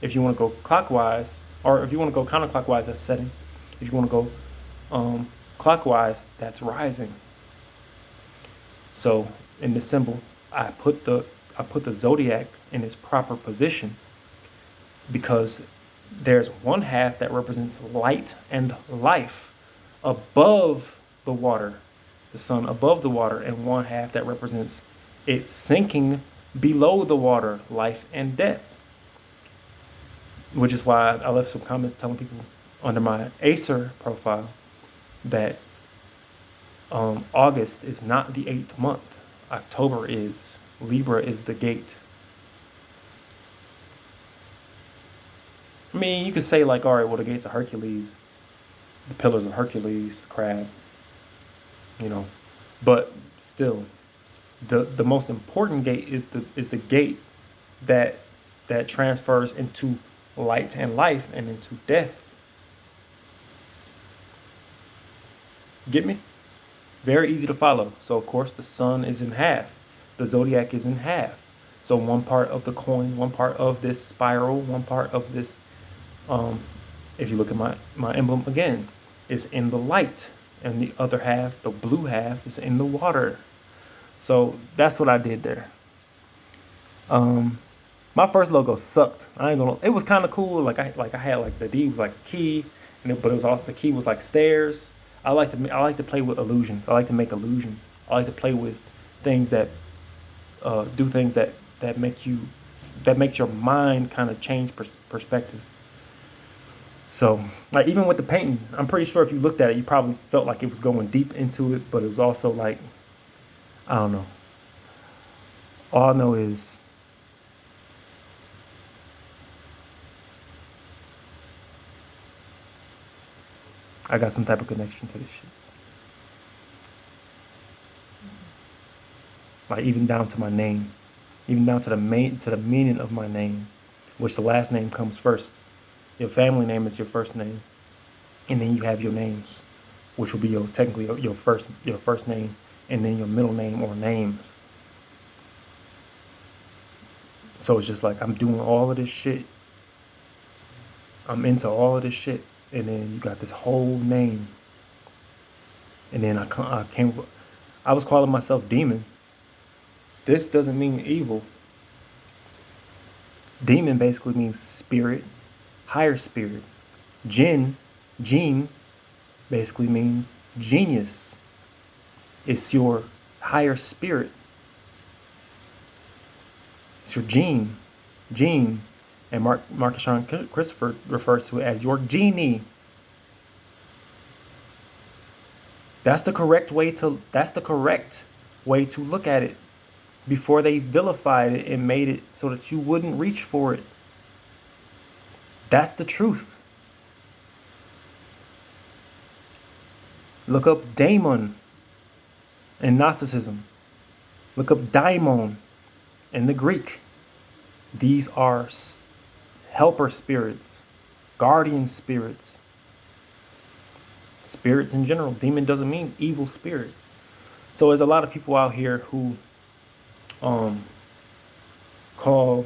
If you want to go clockwise, or if you want to go counterclockwise, that's setting. If you want to go clockwise, that's rising. So in the symbol, I put the zodiac in its proper position because there's one half that represents light and life above the water, the sun above the water, and one half that represents it sinking below the water, life and death. Which is why I left some comments telling people under my Acer profile that August is not the 8th month. October is. Libra is the gate. I mean, you could say like, all right, well, the gates of Hercules, the pillars of Hercules, the crab, you know, but still, the most important gate is the gate that transfers into light and life and into death. Get me? Very easy to follow. So of course the sun is in half, the zodiac is in half. So one part of the coin, one part of this spiral, one part of this, if you look at my emblem again, is in the light, and the other half, the blue half, is in the water. So that's what I did there. My first logo sucked. I ain't gonna. It was kind of cool. Like I had like the D was like a key, but it was also, the key was like stairs. I like to play with illusions. I like to make illusions. I like to play with things that do things that makes your mind kind of change perspective. So like even with the painting, I'm pretty sure if you looked at it, you probably felt like it was going deep into it, but it was also like, I don't know. All I know is I got some type of connection to this shit. Like even down to my name, even down to the meaning of my name, which the last name comes first. Your family name is your first name, and then you have your names, which will be technically your first name, and then your middle name or names. So it's just like I'm doing all of this shit. I'm into all of this shit, and then you got this whole name, and then I was calling myself demon. This doesn't mean evil. Demon basically means spirit, higher spirit. Jinn basically means genius. It's your higher spirit. It's your gene. And Marcus Sean Christopher refers to it as your genie. That's the correct way to look at it. Before they vilified it and made it so that you wouldn't reach for it. That's the truth. Look up daemon in Gnosticism. Look up daimon in the Greek. These are helper spirits, guardian spirits, spirits in general. Demon doesn't mean evil spirit. So there's a lot of people out here who call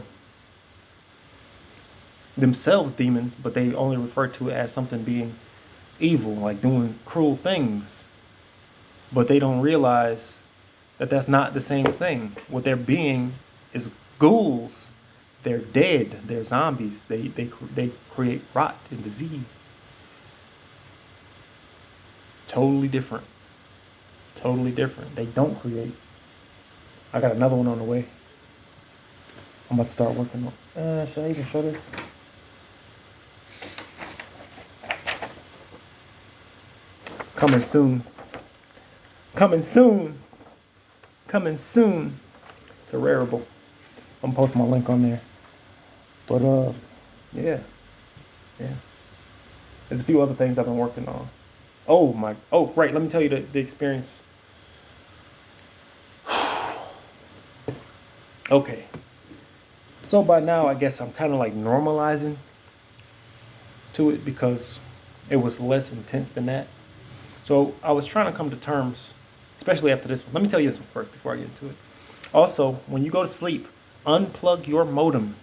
themselves demons, but they only refer to it as something being evil, like doing cruel things. But they don't realize that that's not the same thing. What they're being is ghouls. They're dead. They're zombies. They create rot and disease. Totally different. Totally different. They don't create. I got another one on the way. I'm about to start working on. Should I even show this? Coming soon. Coming soon. Coming soon. It's a rareable. I'm gonna post my link on there. But yeah. There's a few other things I've been working on. Oh, right. Let me tell you the experience. Okay. So by now, I guess I'm kind of like normalizing to it because it was less intense than that. So I was trying to come to terms, especially after this one. Let me tell you this one first before I get into it. Also, when you go to sleep, unplug your modem.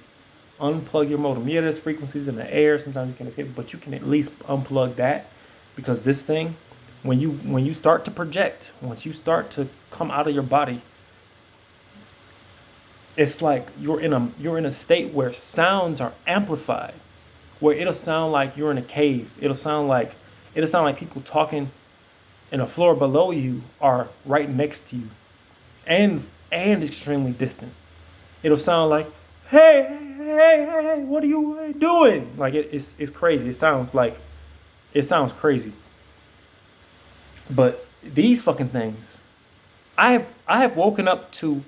Unplug your modem. Yeah, there's frequencies in the air. Sometimes you can escape, but you can at least unplug that, because this thing, when you start to project, once you start to come out of your body, it's like you're in a state where sounds are amplified, where it'll sound like you're in a cave. It'll sound like people talking, and the floor below you are right next to you, and extremely distant. It'll sound like, hey, what are you doing? Like it's crazy. It sounds crazy. But these fucking things, I have woken up to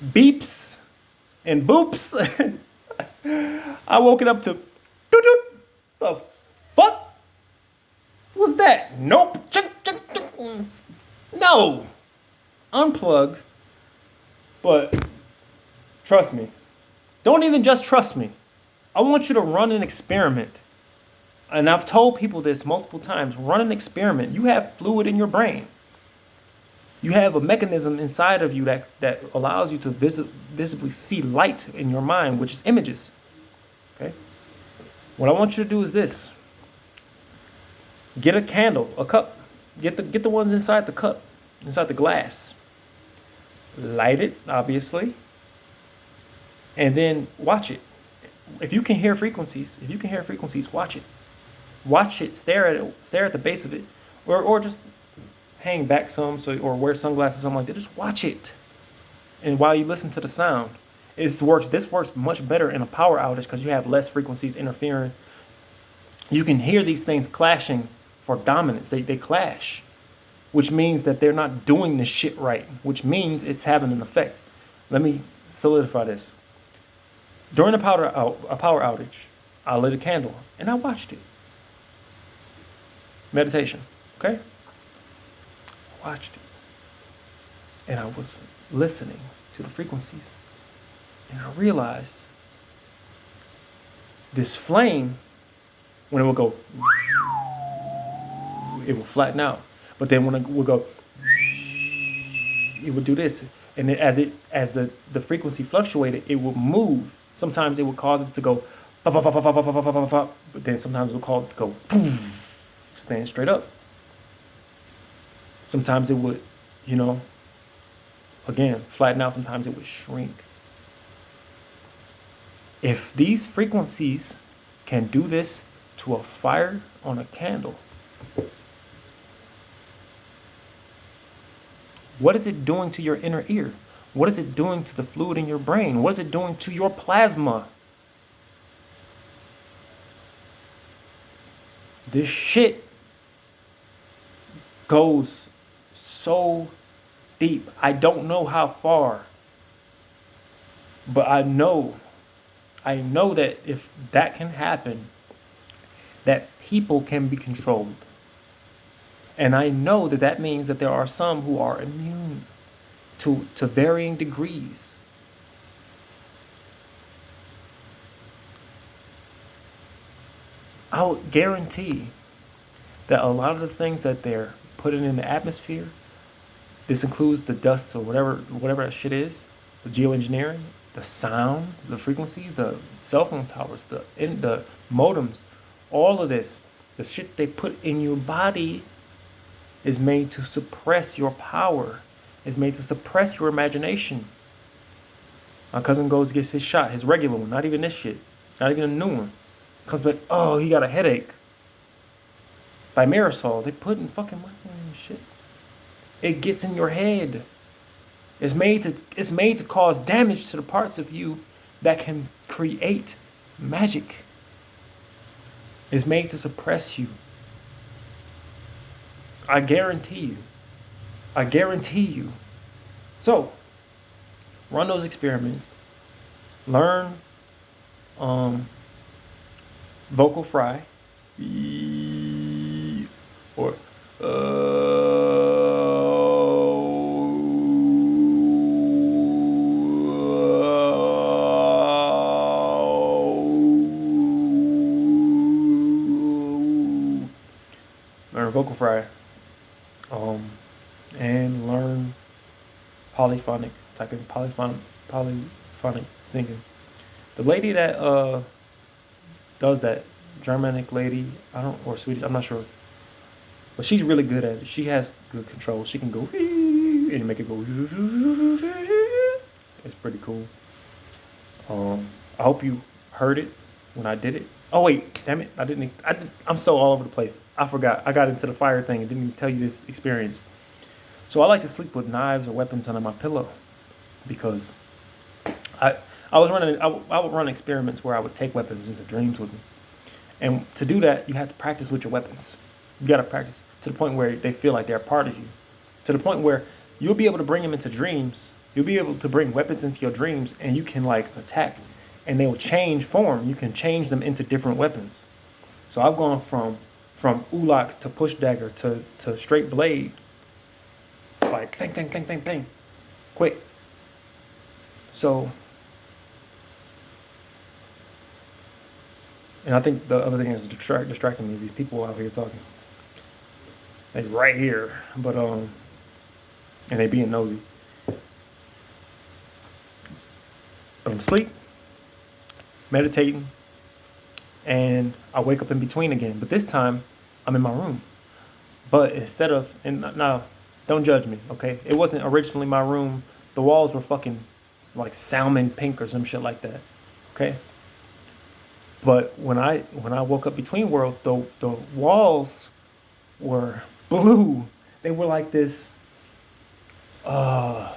beeps and boops. I woken up to doot doot. The fuck was that? Nope. No. Unplugged. But trust me. Don't even just trust me. I want you to run an experiment. And I've told people this multiple times. Run an experiment. You have fluid in your brain. You have a mechanism inside of you that allows you to visibly see light in your mind, which is images. Okay? What I want you to do is this. Get a candle, a cup. Get the ones inside the cup, inside the glass. Light it, obviously. And then watch it. If you can hear frequencies, watch it. Watch it, stare at it, stare at the base of it. Or just hang back some, or wear sunglasses or something like that. Just watch it. And while you listen to the sound, this works much better in a power outage because you have less frequencies interfering. You can hear these things clashing for dominance. They clash, which means that they're not doing this shit right, which means it's having an effect. Let me solidify this. During a power outage, I lit a candle and I watched it. Meditation, okay? Watched it. And I was listening to the frequencies. And I realized this flame, when it would go, it would flatten out. But then when it would go, it would do this. And as the frequency fluctuated, it would move. Sometimes it would cause it to go, but then sometimes it would cause it to go, stand straight up. Sometimes it would, again, flatten out. Sometimes it would shrink. If these frequencies can do this to a fire on a candle, what is it doing to your inner ear? What is it doing to the fluid in your brain? What is it doing to your plasma? This shit goes so deep. I don't know how far, but I know that if that can happen, that people can be controlled. And I know that means that there are some who are immune to varying degrees. I would guarantee that a lot of the things that they're putting in the atmosphere, this includes the dust or whatever that shit is, the geoengineering, the sound, the frequencies, the cell phone towers, the modems, all of this, the shit they put in your body is made to suppress your power, is made to suppress your imagination. My cousin gets his shot, his regular one, not even this shit, not even a new one. Comes back, oh, he got a headache. By Marisol, they put in fucking shit. It gets in your head. It's made to cause damage to the parts of you that can create magic. It's made to suppress you. I guarantee you. So, run those experiments. Learn vocal fry. Or learn vocal fry. And learn polyphonic. Type in polyphonic singing. The lady that does that, Germanic lady, or Swedish, I'm not sure, but she's really good at it. She has good control. She can go and make it go. It's pretty cool. I hope you heard it when I did it. Oh wait, damn it! I'm so all over the place. I forgot. I got into the fire thing and didn't even tell you this experience. So I like to sleep with knives or weapons under my pillow because I would run experiments where I would take weapons into dreams with me. And to do that, you have to practice with your weapons. You got to practice to the point where they feel like they're a part of you. to the point where you'll be able to bring them into dreams. You'll be able to bring weapons into your dreams, and you can like attack, and they will change form. You can change them into different weapons. So I've gone from ulaks to push dagger to straight blade, like bang, bang, bang, bang, bang, quick. So, and I think the other thing that's distracting me is these people out here talking. They right here, but and they being nosy. But I'm asleep, meditating, and I wake up in between again. But this time, I'm in my room. But instead of, and now, don't judge me, okay? It wasn't originally my room. The walls were fucking like salmon pink or some shit like that, okay? But when I woke up between worlds, the walls were blue. They were like this. I'm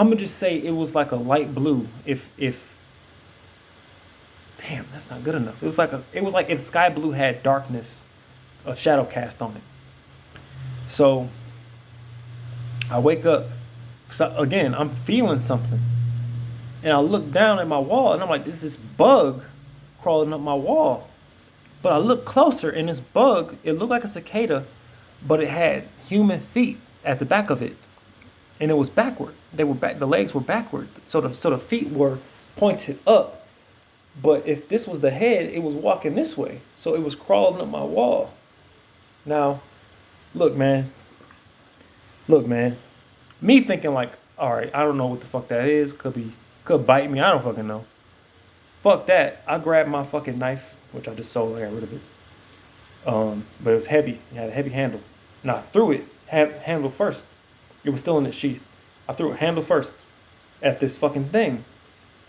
gonna just say it was like a light blue. If damn, that's not good enough. It was like if sky blue had darkness, a shadow cast on it. So I wake up, again, I'm feeling something. And I look down at my wall and I'm like, this bug crawling up my wall. But I look closer and this bug, it looked like a cicada, but it had human feet at the back of it. And it was backward. They were back, the legs were backward. So the feet were pointed up. But if this was the head, it was walking this way. So it was crawling up my wall. Now, look, man. Me thinking like, all right, I don't know what the fuck that is. Could bite me. I don't fucking know. Fuck that. I grabbed my fucking knife, which I just sold. I got rid of it. But it was heavy. It had a heavy handle. And I threw it handle first. It was still in its sheath. I threw it handle first at this fucking thing.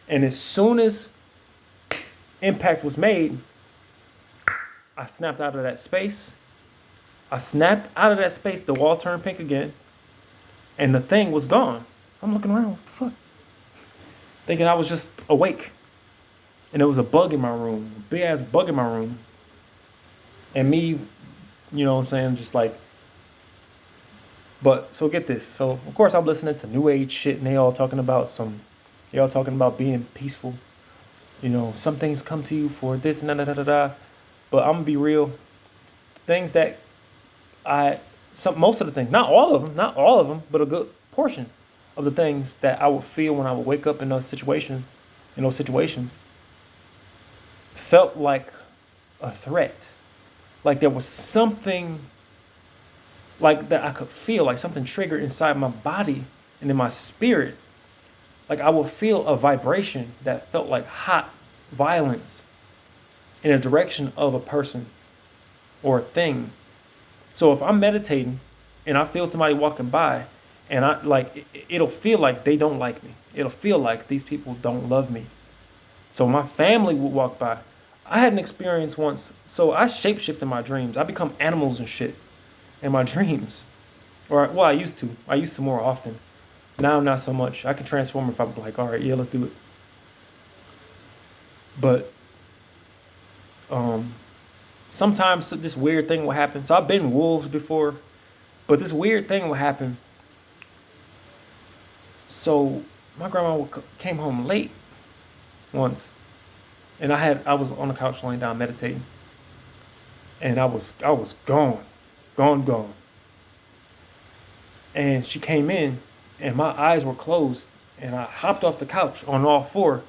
And as soon as impact was made, I snapped out of that space. The wall turned pink again. And the thing was gone. I'm looking around, what the fuck? Thinking I was just awake. And there was a bug in my room, a big ass bug in my room. And me, you know what I'm saying, just like, but so get this. So of course I'm listening to new age shit and they all talking about being peaceful. You know, some things come to you for this and da. But I'm gonna be real. Things that most of the things, not all of them, but a good portion of the things that I would feel when I would wake up in those situations, felt like a threat. Like there was something like that I could feel, like something triggered inside my body and in my spirit. Like I would feel a vibration that felt like hot violence in a direction of a person or a thing. So if I'm meditating and I feel somebody walking by and I like, it'll feel like they don't like me. It'll feel like these people don't love me. So my family would walk by. I had an experience once. So I shapeshift in my dreams. I become animals and shit in my dreams. I used to. I used to more often. Now not so much. I can transform if I'm like, all right, yeah, let's do it. But sometimes this weird thing will happen. So I've been wolves before, but this weird thing will happen. So my grandma came home late once, and I was on the couch laying down meditating, and I was gone. And she came in, and my eyes were closed, and I hopped off the couch on all four,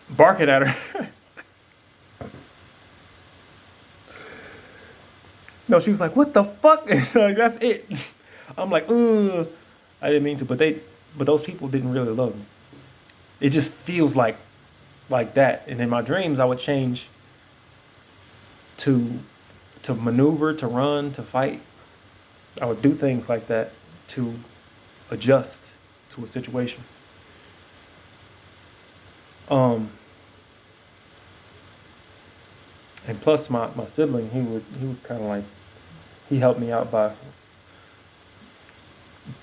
barking at her. No, she was like, "What the fuck?" Like, that's it. I'm like, ugh. I didn't mean to, but those people didn't really love me. It just feels like that. And in my dreams, I would change to maneuver, to run, to fight. I would do things like that to adjust to a situation. And plus my sibling, he would kind of like, he helped me out by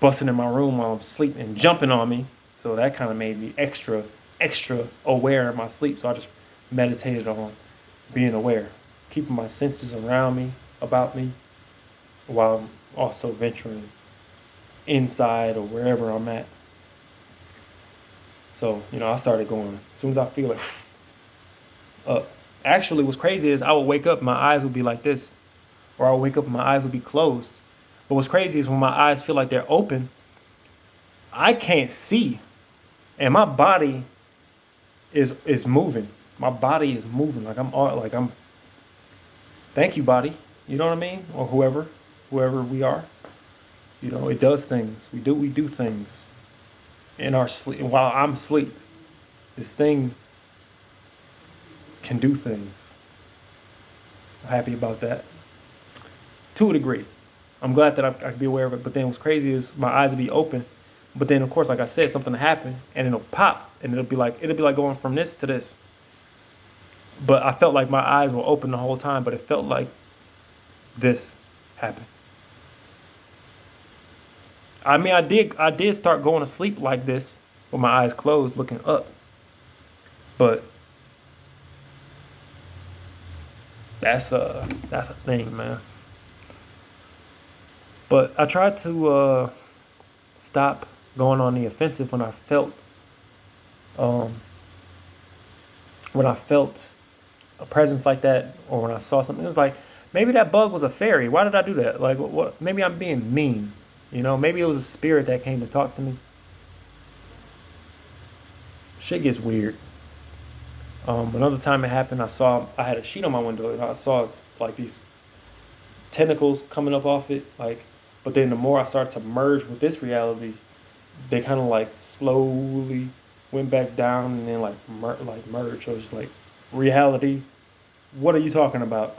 busting in my room while I'm sleeping and jumping on me. So that kind of made me extra extra aware in my sleep. So I just meditated on being aware, keeping my senses around me, about me, while I'm also venturing inside or wherever I'm at. So, I started going, as soon as I feel it, up. Actually, what's crazy is I would wake up, my eyes would be like this, or I would wake up and my eyes would be closed. But what's crazy is when my eyes feel like they're open, I can't see, and my body is moving. My body is moving like I'm. Thank you, body. You know what I mean? Or whoever we are. It does things. We do things in our sleep. While I'm asleep, this thing can do things. I'm happy about that. To a degree. I'm glad that I can be aware of it. But then what's crazy is my eyes will be open. But then, of course, like I said, something will happen and it'll pop and it'll be like going from this to this. But I felt like my eyes were open the whole time, but it felt like this happened. I mean, I did start going to sleep like this with my eyes closed, looking up. But that's a thing, man. But I tried to stop going on the offensive when I felt a presence like that, or when I saw something. It was like, maybe that bug was a fairy. Why did I do that? Like, what? Maybe I'm being mean. Maybe it was a spirit that came to talk to me. Shit gets weird. Another time it happened, I had a sheet on my window and I saw like these tentacles coming up off it. But then the more I started to merge with this reality, they kind of like slowly went back down and then like merged. So it was just like, reality, what are you talking about?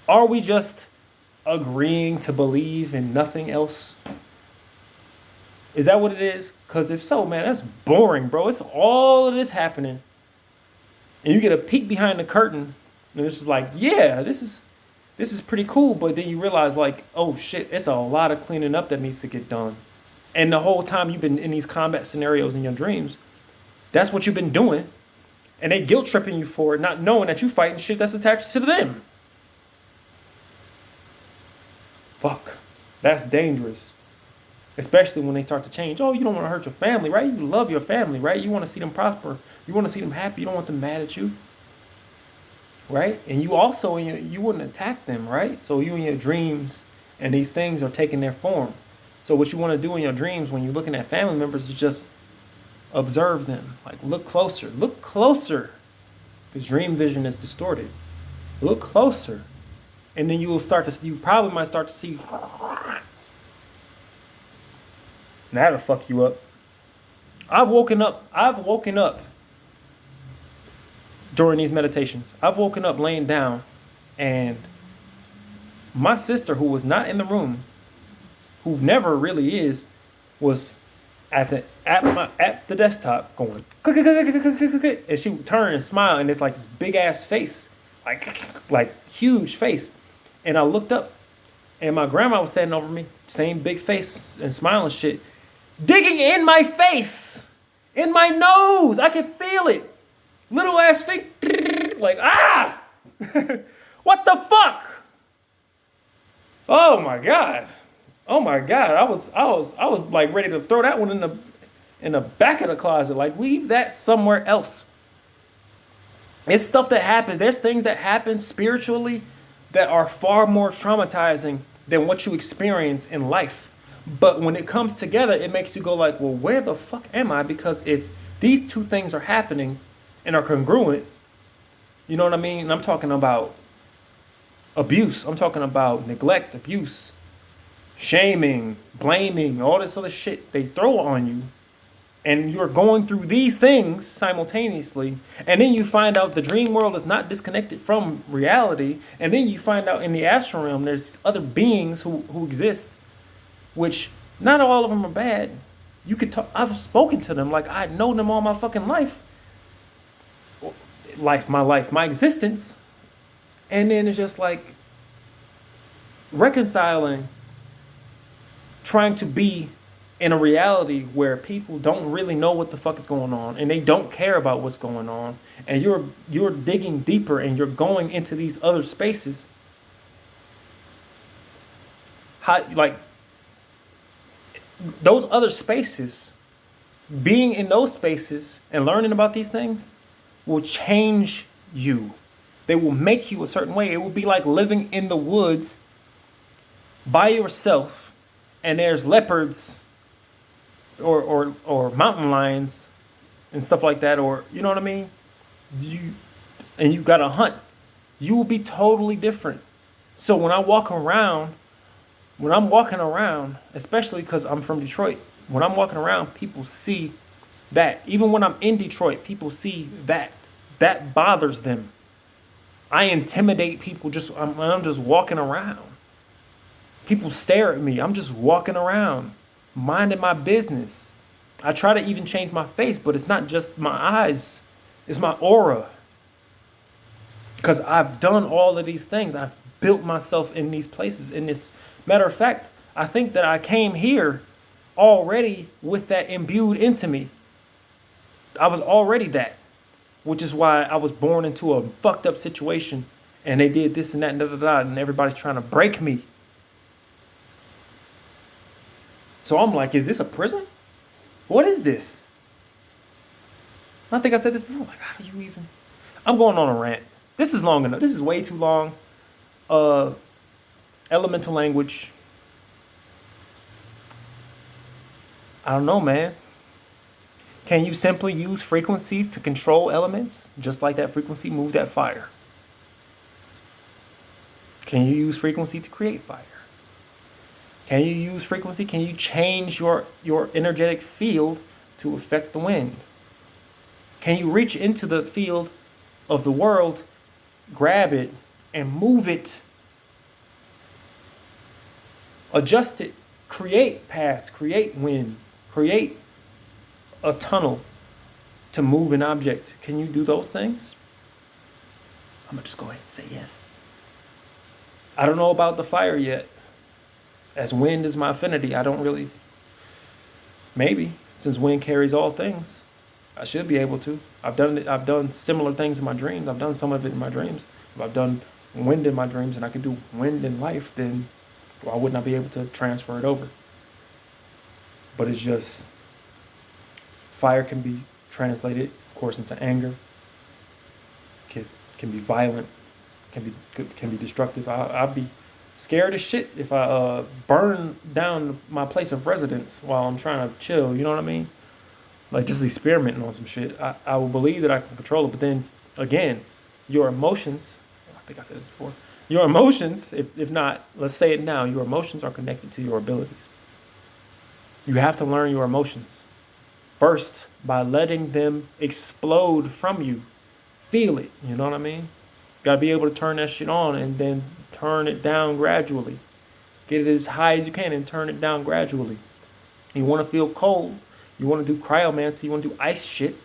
Are we just agreeing to believe in nothing else? Is that what it is? Because if so, man, that's boring, bro. It's all of this happening. And you get a peek behind the curtain, and it's just like, yeah, this is pretty cool. But then you realize, like, oh shit, it's a lot of cleaning up that needs to get done. And the whole time you've been in these combat scenarios in your dreams, that's what you've been doing. And they guilt tripping you for it, not knowing that you fighting shit that's attached to them. Fuck. That's dangerous. Especially when they start to change. Oh, you don't want to hurt your family, right? You love your family, right? You want to see them prosper. You want to see them happy. You don't want them mad at you. Right? And you also, you wouldn't attack them, right? So you in your dreams, and these things are taking their form. So what you want to do in your dreams when you're looking at family members is just observe them. Like, look closer. Look closer. Because dream vision is distorted. Look closer. And then you probably might start to see. That'll fuck you up. I've woken up during these meditations. I've woken up laying down, and my sister, who was not in the room, who never really is, was at the desktop going click, click, click, click, click, click, click, and she would turn and smile, and it's like this big ass face, like huge face. And I looked up, and my grandma was standing over me, same big face and smiling shit, digging in my face, in my nose. I can feel it. Little ass thing, like, ah! What the fuck? Oh my god. Oh my god. I was like ready to throw that one in the back of the closet. Like, leave that somewhere else. It's stuff that happens. There's things that happen spiritually that are far more traumatizing than what you experience in life. But when it comes together, it makes you go like, well, where the fuck am I? Because if these two things are happening and are congruent, you know what I mean? And I'm talking about abuse. I'm talking about neglect, abuse, shaming, blaming, all this other shit they throw on you. And you're going through these things simultaneously. And then you find out the dream world is not disconnected from reality. And then you find out in the astral realm, there's other beings who exist, which not all of them are bad. You could talk. I've spoken to them like I know them all my fucking life. My existence. And then it's just like reconciling, trying to be in a reality where people don't really know what the fuck is going on and they don't care about what's going on, and you're digging deeper and you're going into these other spaces, how, like, those other spaces, being in those spaces and learning about these things will change you. They will make you a certain way. It will be like living in the woods by yourself, and there's leopards or mountain lions and stuff like that, or you know what I mean? You gotta hunt. You will be totally different. So when I'm walking around, especially because I'm from Detroit, when I'm walking around, people see that. Even when I'm in Detroit, people see that. That bothers them. I intimidate people I'm just walking around. People stare at me. I'm just walking around, minding my business. I try to even change my face, but it's not just my eyes. It's my aura. Because I've done all of these things. I've built myself in these places. In this, matter of fact, I think that I came here already with that imbued into me. I was already that, which is why I was born into a fucked up situation, and they did this and that and da da da, and everybody's trying to break me. So I'm like, is this a prison? What is this? I think I said this before. Like, how do you even? I'm going on a rant. This is long enough. This is way too long. Elemental language. I don't know, man. Can you simply use frequencies to control elements? Just like that frequency moved that fire. Can you use frequency to create fire? Can you use frequency? Can you change your energetic field to affect the wind? Can you reach into the field of the world, grab it, and move it, adjust it, create paths, create wind, create a tunnel to move an object? Can you do those things? I'm gonna just go ahead and say yes. I don't know about the fire yet. As wind is my affinity, I don't really, maybe, since wind carries all things, I should be able to. I've done similar things in my dreams. I've done some of it in my dreams. If I've done wind in my dreams and I could do wind in life, then why wouldn't I be able to transfer it over? But it's just, fire can be translated, of course, into anger. Can be violent. Can be destructive. I'd be scared as shit if I burn down my place of residence while I'm trying to chill. You know what I mean? Like, just experimenting on some shit. I will believe that I can control it, but then again, your emotions. I think I said it before. Your emotions, if not, let's say it now. Your emotions are connected to your abilities. You have to learn your emotions first by letting them explode from you. Feel it. You know what I mean? Gotta be able to turn that shit on and then turn it down gradually. Get it as high as you can and turn it down gradually. You want to feel cold. You want to do cryomancy. You want to do ice shit.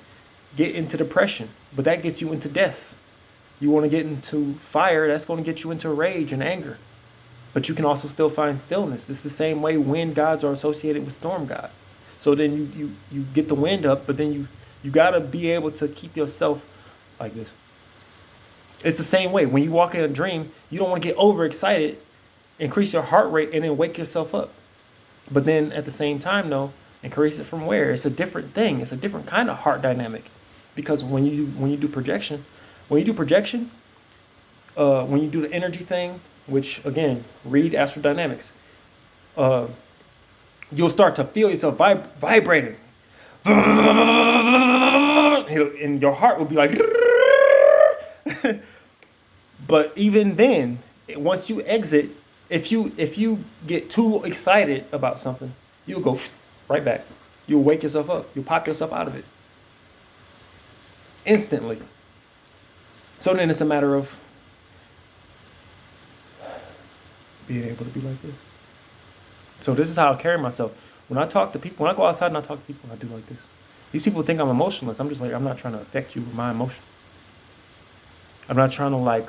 Get into depression. But that gets you into death. You want to get into fire. That's going to get you into rage and anger. But you can also still find stillness. It's the same way wind gods are associated with storm gods. So then you get the wind up, but then you got to be able to keep yourself like this. It's the same way. When you walk in a dream, you don't want to get overexcited, increase your heart rate, and then wake yourself up. But then at the same time, though, increase it from where? It's a different thing. It's a different kind of heart dynamic. Because when you do projection, when you do the energy thing, which again, read Astral Dynamics, you'll start to feel yourself vibrating. And your heart will be like... But even then, once you exit, if you get too excited about something, you'll go right back. You'll wake yourself up. You'll pop yourself out of it instantly. So then it's a matter of being able to be like this. So this is how I carry myself. When I talk to people, when I go outside and I talk to people, I do like this. These people think I'm emotionless. I'm just like, I'm not trying to affect you with my emotion. I'm not trying to like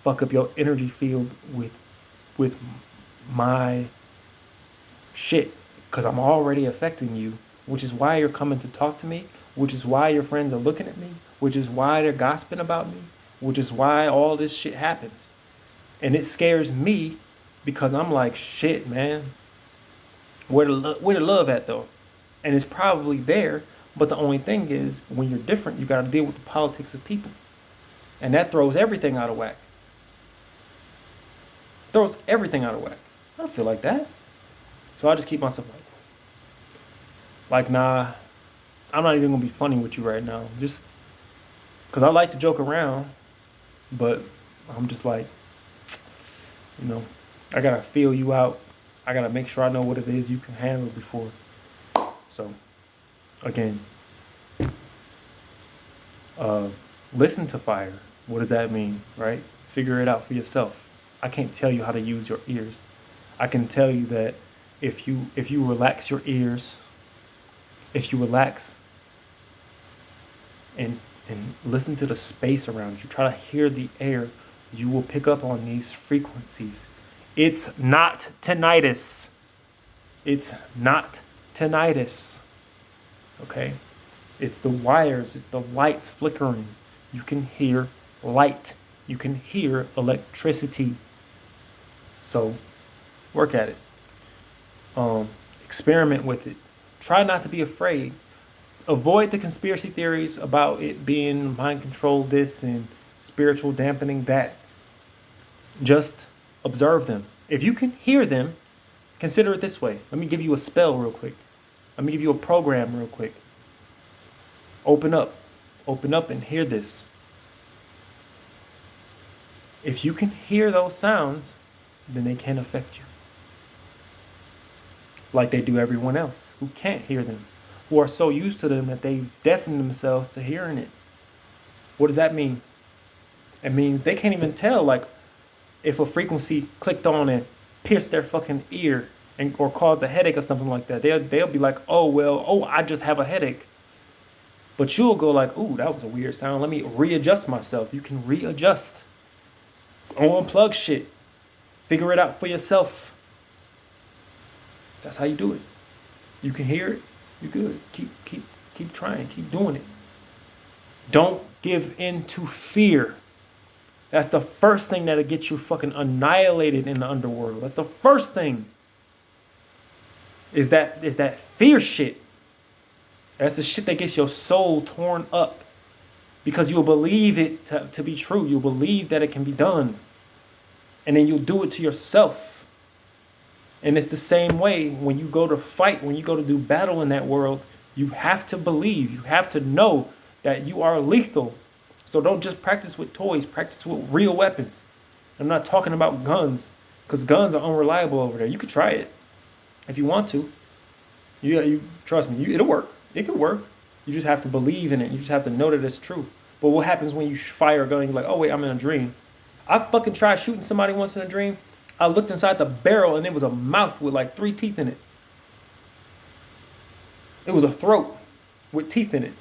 fuck up your energy field with my shit. because I'm already affecting you, which is why you're coming to talk to me, which is why your friends are looking at me, which is why they're gossiping about me, which is why all this shit happens. And it scares me because I'm like, shit, man, where the love at though? And it's probably there, but the only thing is, when you're different, you got to deal with the politics of people. And that throws everything out of whack. Throws everything out of whack. I don't feel like that. So I just keep myself like, nah, I'm not even going to be funny with you right now. Just because I like to joke around, but I'm just like, you know, I got to feel you out. I got to make sure I know what it is you can handle before. So, again, listen to fire. What does that mean, right? Figure it out for yourself. I can't tell you how to use your ears. I can tell you that if you relax your ears, if you relax and listen to the space around you, try to hear the air, you will pick up on these frequencies. It's not tinnitus. It's not tinnitus. Okay? It's the wires, it's the lights flickering. You can hear light. You can hear electricity. So, work at it. Experiment with it. Try not to be afraid. Avoid the conspiracy theories about it being mind control this and spiritual dampening that. Just observe them. If you can hear them, consider it this way. Let me give you a spell real quick. Let me give you a program real quick. Open up and hear this. If you can hear those sounds, then they can affect you. Like they do everyone else who can't hear them, who are so used to them that they've deafened themselves to hearing it. What does that mean? It means they can't even tell, like, if a frequency clicked on and pierced their fucking ear or caused a headache or something like that. They'll be like, I just have a headache. But you'll go like, ooh, that was a weird sound. Let me readjust myself. You can readjust. Unplug shit. Figure it out for yourself. That's how you do it. You can hear it. You're good. Keep trying. Keep doing it. Don't give in to fear. That's the first thing that'll get you fucking annihilated in the underworld. That's the first thing. Is that fear shit. That's the shit that gets your soul torn up. Because you'll believe it to be true. You'll believe that it can be done. And then you'll do it to yourself. And it's the same way when you go to fight, when you go to do battle in that world, you have to believe, you have to know that you are lethal. So don't just practice with toys, practice with real weapons. I'm not talking about guns, because guns are unreliable over there. You could try it if you want to. You trust me, it'll work. It could work. You just have to believe in it. You just have to know that it's true. But what happens when you fire a gun and you're like, oh wait, I'm in a dream? I fucking tried shooting somebody once in a dream. I looked inside the barrel and it was a mouth with like 3 teeth in it. It was a throat with teeth in it.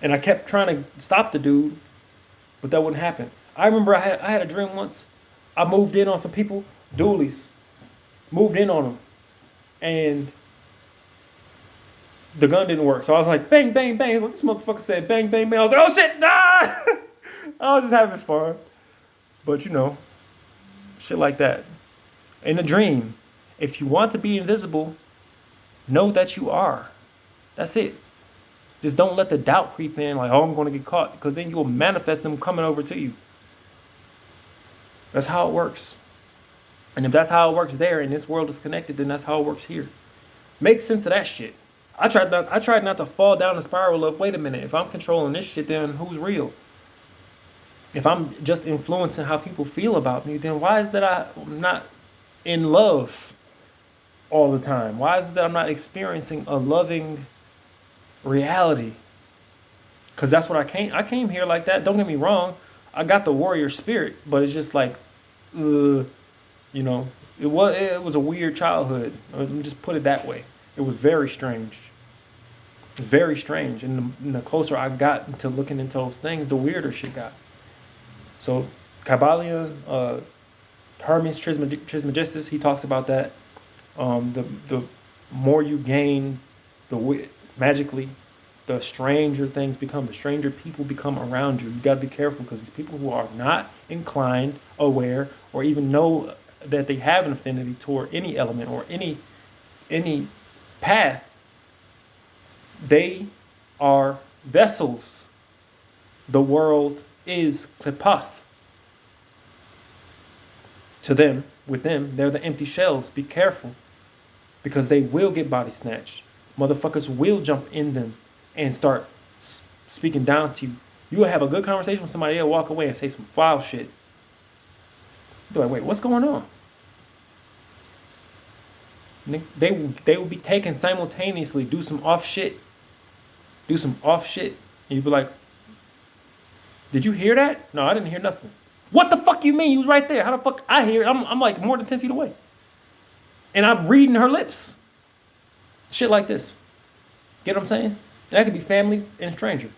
And I kept trying to stop the dude, but that wouldn't happen. I remember I had a dream once. I moved in on some people, dualies. Moved in on them. And the gun didn't work. So I was like, bang, bang, bang. This motherfucker said bang, bang, bang. I was like, oh shit, nah! I was just having fun. But you know, shit like that. In a dream, if you want to be invisible, know that you are. That's it. Just don't let the doubt creep in, like, oh, I'm going to get caught. Because then you'll manifest them coming over to you. That's how it works. And if that's how it works there and this world is connected, then that's how it works here. Make sense of that shit. I tried not to fall down the spiral of, wait a minute, if I'm controlling this shit, then who's real? If I'm just influencing how people feel about me, then why is it that I'm not in love all the time? Why is it that I'm not experiencing a loving reality? Because that's what I came here like that. Don't get me wrong. I got the warrior spirit, but it's just like, you know, it was a weird childhood. Let me just put it that way. It was very strange. Very strange. And the closer I got into looking into those things, the weirder shit got. So Kabbalion, Hermes Trismegistus, he talks about that. The more you gain, magically, the stranger things become. The stranger people become around you. You got to be careful because these people who are not inclined, aware, or even know that they have an affinity toward any element or any path, they are vessels. The world is klipath. To them, with them, they're the empty shells. Be careful. Because they will get body snatched. Motherfuckers will jump in them and start speaking down to you. You will have a good conversation with somebody, they'll walk away and say some foul shit. You're like, wait, what's going on? They will be taken simultaneously, do some off shit. And you'd be like, did you hear that? No, I didn't hear nothing. What the fuck you mean? You was right there. How the fuck I hear it? I'm like more than 10 feet away. And I'm reading her lips. Shit like this. Get what I'm saying? That could be family and stranger.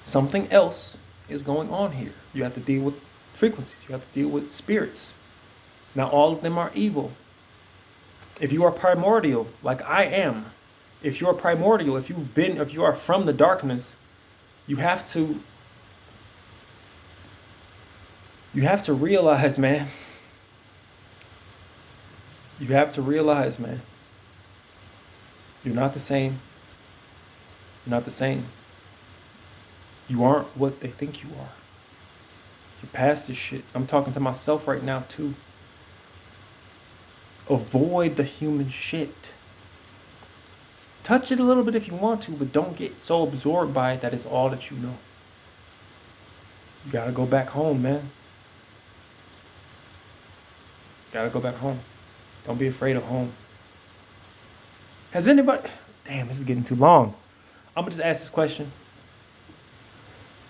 Something else is going on here. You have to deal with frequencies. You have to deal with spirits. Now, all of them are evil. If you are primordial, like I am, if you are primordial, if you are from the darkness, you have to realize, man. You have to realize, man. You're not the same. You're not the same. You aren't what they think you are. You're past this shit. I'm talking to myself right now, too. Avoid the human shit. Touch it a little bit if you want to, but don't get so absorbed by it that it's all that you know. You gotta go back home, man. Gotta go back home. Don't be afraid of home. Has anybody... Damn, this is getting too long. I'm gonna just ask this question.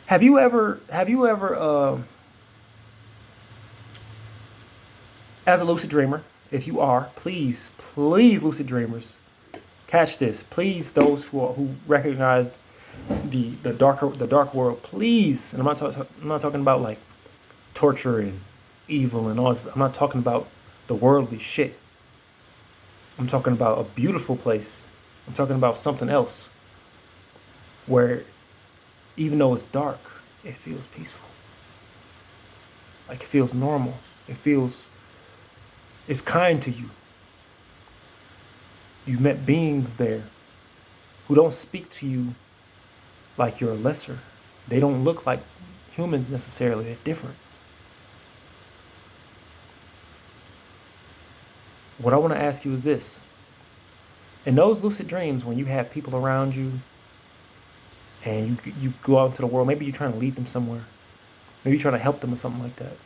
Have you ever, as a lucid dreamer, if you are, please, lucid dreamers, catch this. Please, those who recognize the dark world, please. And I'm not talking about like torture and evil and all this. I'm not talking about the worldly shit. I'm talking about a beautiful place. I'm talking about something else where even though it's dark, it feels peaceful. Like it feels normal. It's kind to you. You've met beings there who don't speak to you like you're lesser. They don't look like humans necessarily. They're different. What I want to ask you is this. In those lucid dreams, when you have people around you and you go out into the world, maybe you're trying to lead them somewhere. Maybe you're trying to help them or something like that.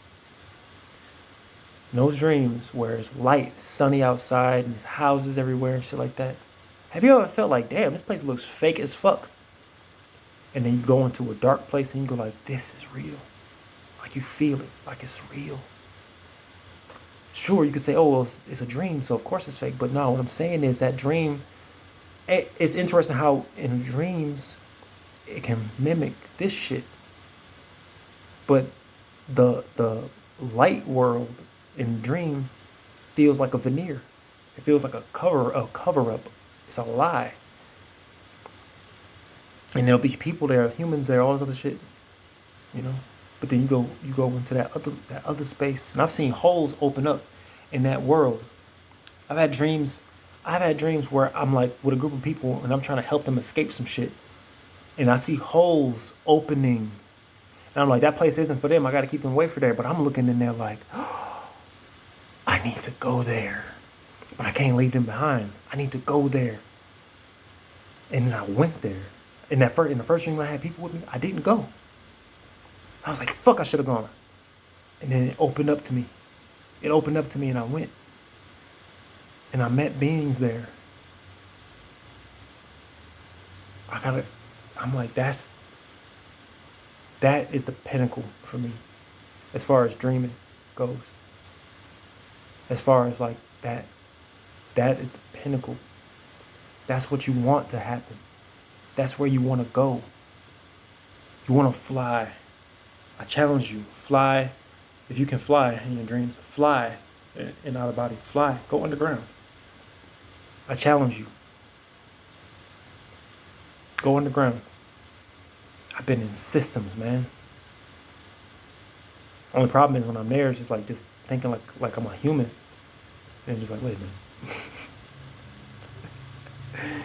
In those dreams where it's light, sunny outside, and there's houses everywhere and shit like that, have you ever felt like, damn, this place looks fake as fuck? And then you go into a dark place and you go like, this is real. Like you feel it, like it's real. Sure, you could say, oh, well, it's a dream, so of course it's fake. But no, what I'm saying is that dream, it's interesting how in dreams, it can mimic this shit. But the light world in dream feels like a veneer. It feels like a cover up. It's a lie. And there'll be people there, humans there, all this other shit, you know. But then you go into that other space, and I've seen holes open up in that world. I've had dreams where I'm like with a group of people, and I'm trying to help them escape some shit, and I see holes opening, and I'm like, that place isn't for them. I got to keep them away from there. But I'm looking in there like, oh, I need to go there, but I can't leave them behind. I need to go there, and then I went there. In the first dream I had people with me, I didn't go. I was like, fuck, I should have gone. And then it opened up to me. And I went. And I met beings there. I'm like, that is the pinnacle for me. As far as dreaming goes. As far as like that is the pinnacle. That's what you want to happen. That's where you want to go. You want to fly. I challenge you, fly. If you can fly in your dreams, fly in out of body, fly, go underground. I challenge you. Go underground. I've been in systems, man. Only problem is when I'm there, it's just like just thinking like I'm a human. And just like, wait a minute.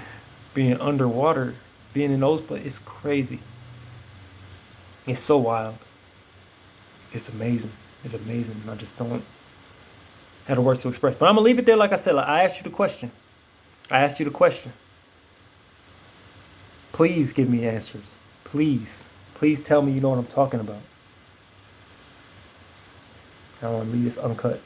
Being underwater, being in those places, it's crazy. It's so wild. It's amazing. It's amazing. I just don't have the words to express. But I'm gonna leave it there. Like I said, like I asked you the question. I asked you the question. Please give me answers. Please. Please tell me you know what I'm talking about. I don't want to leave this uncut.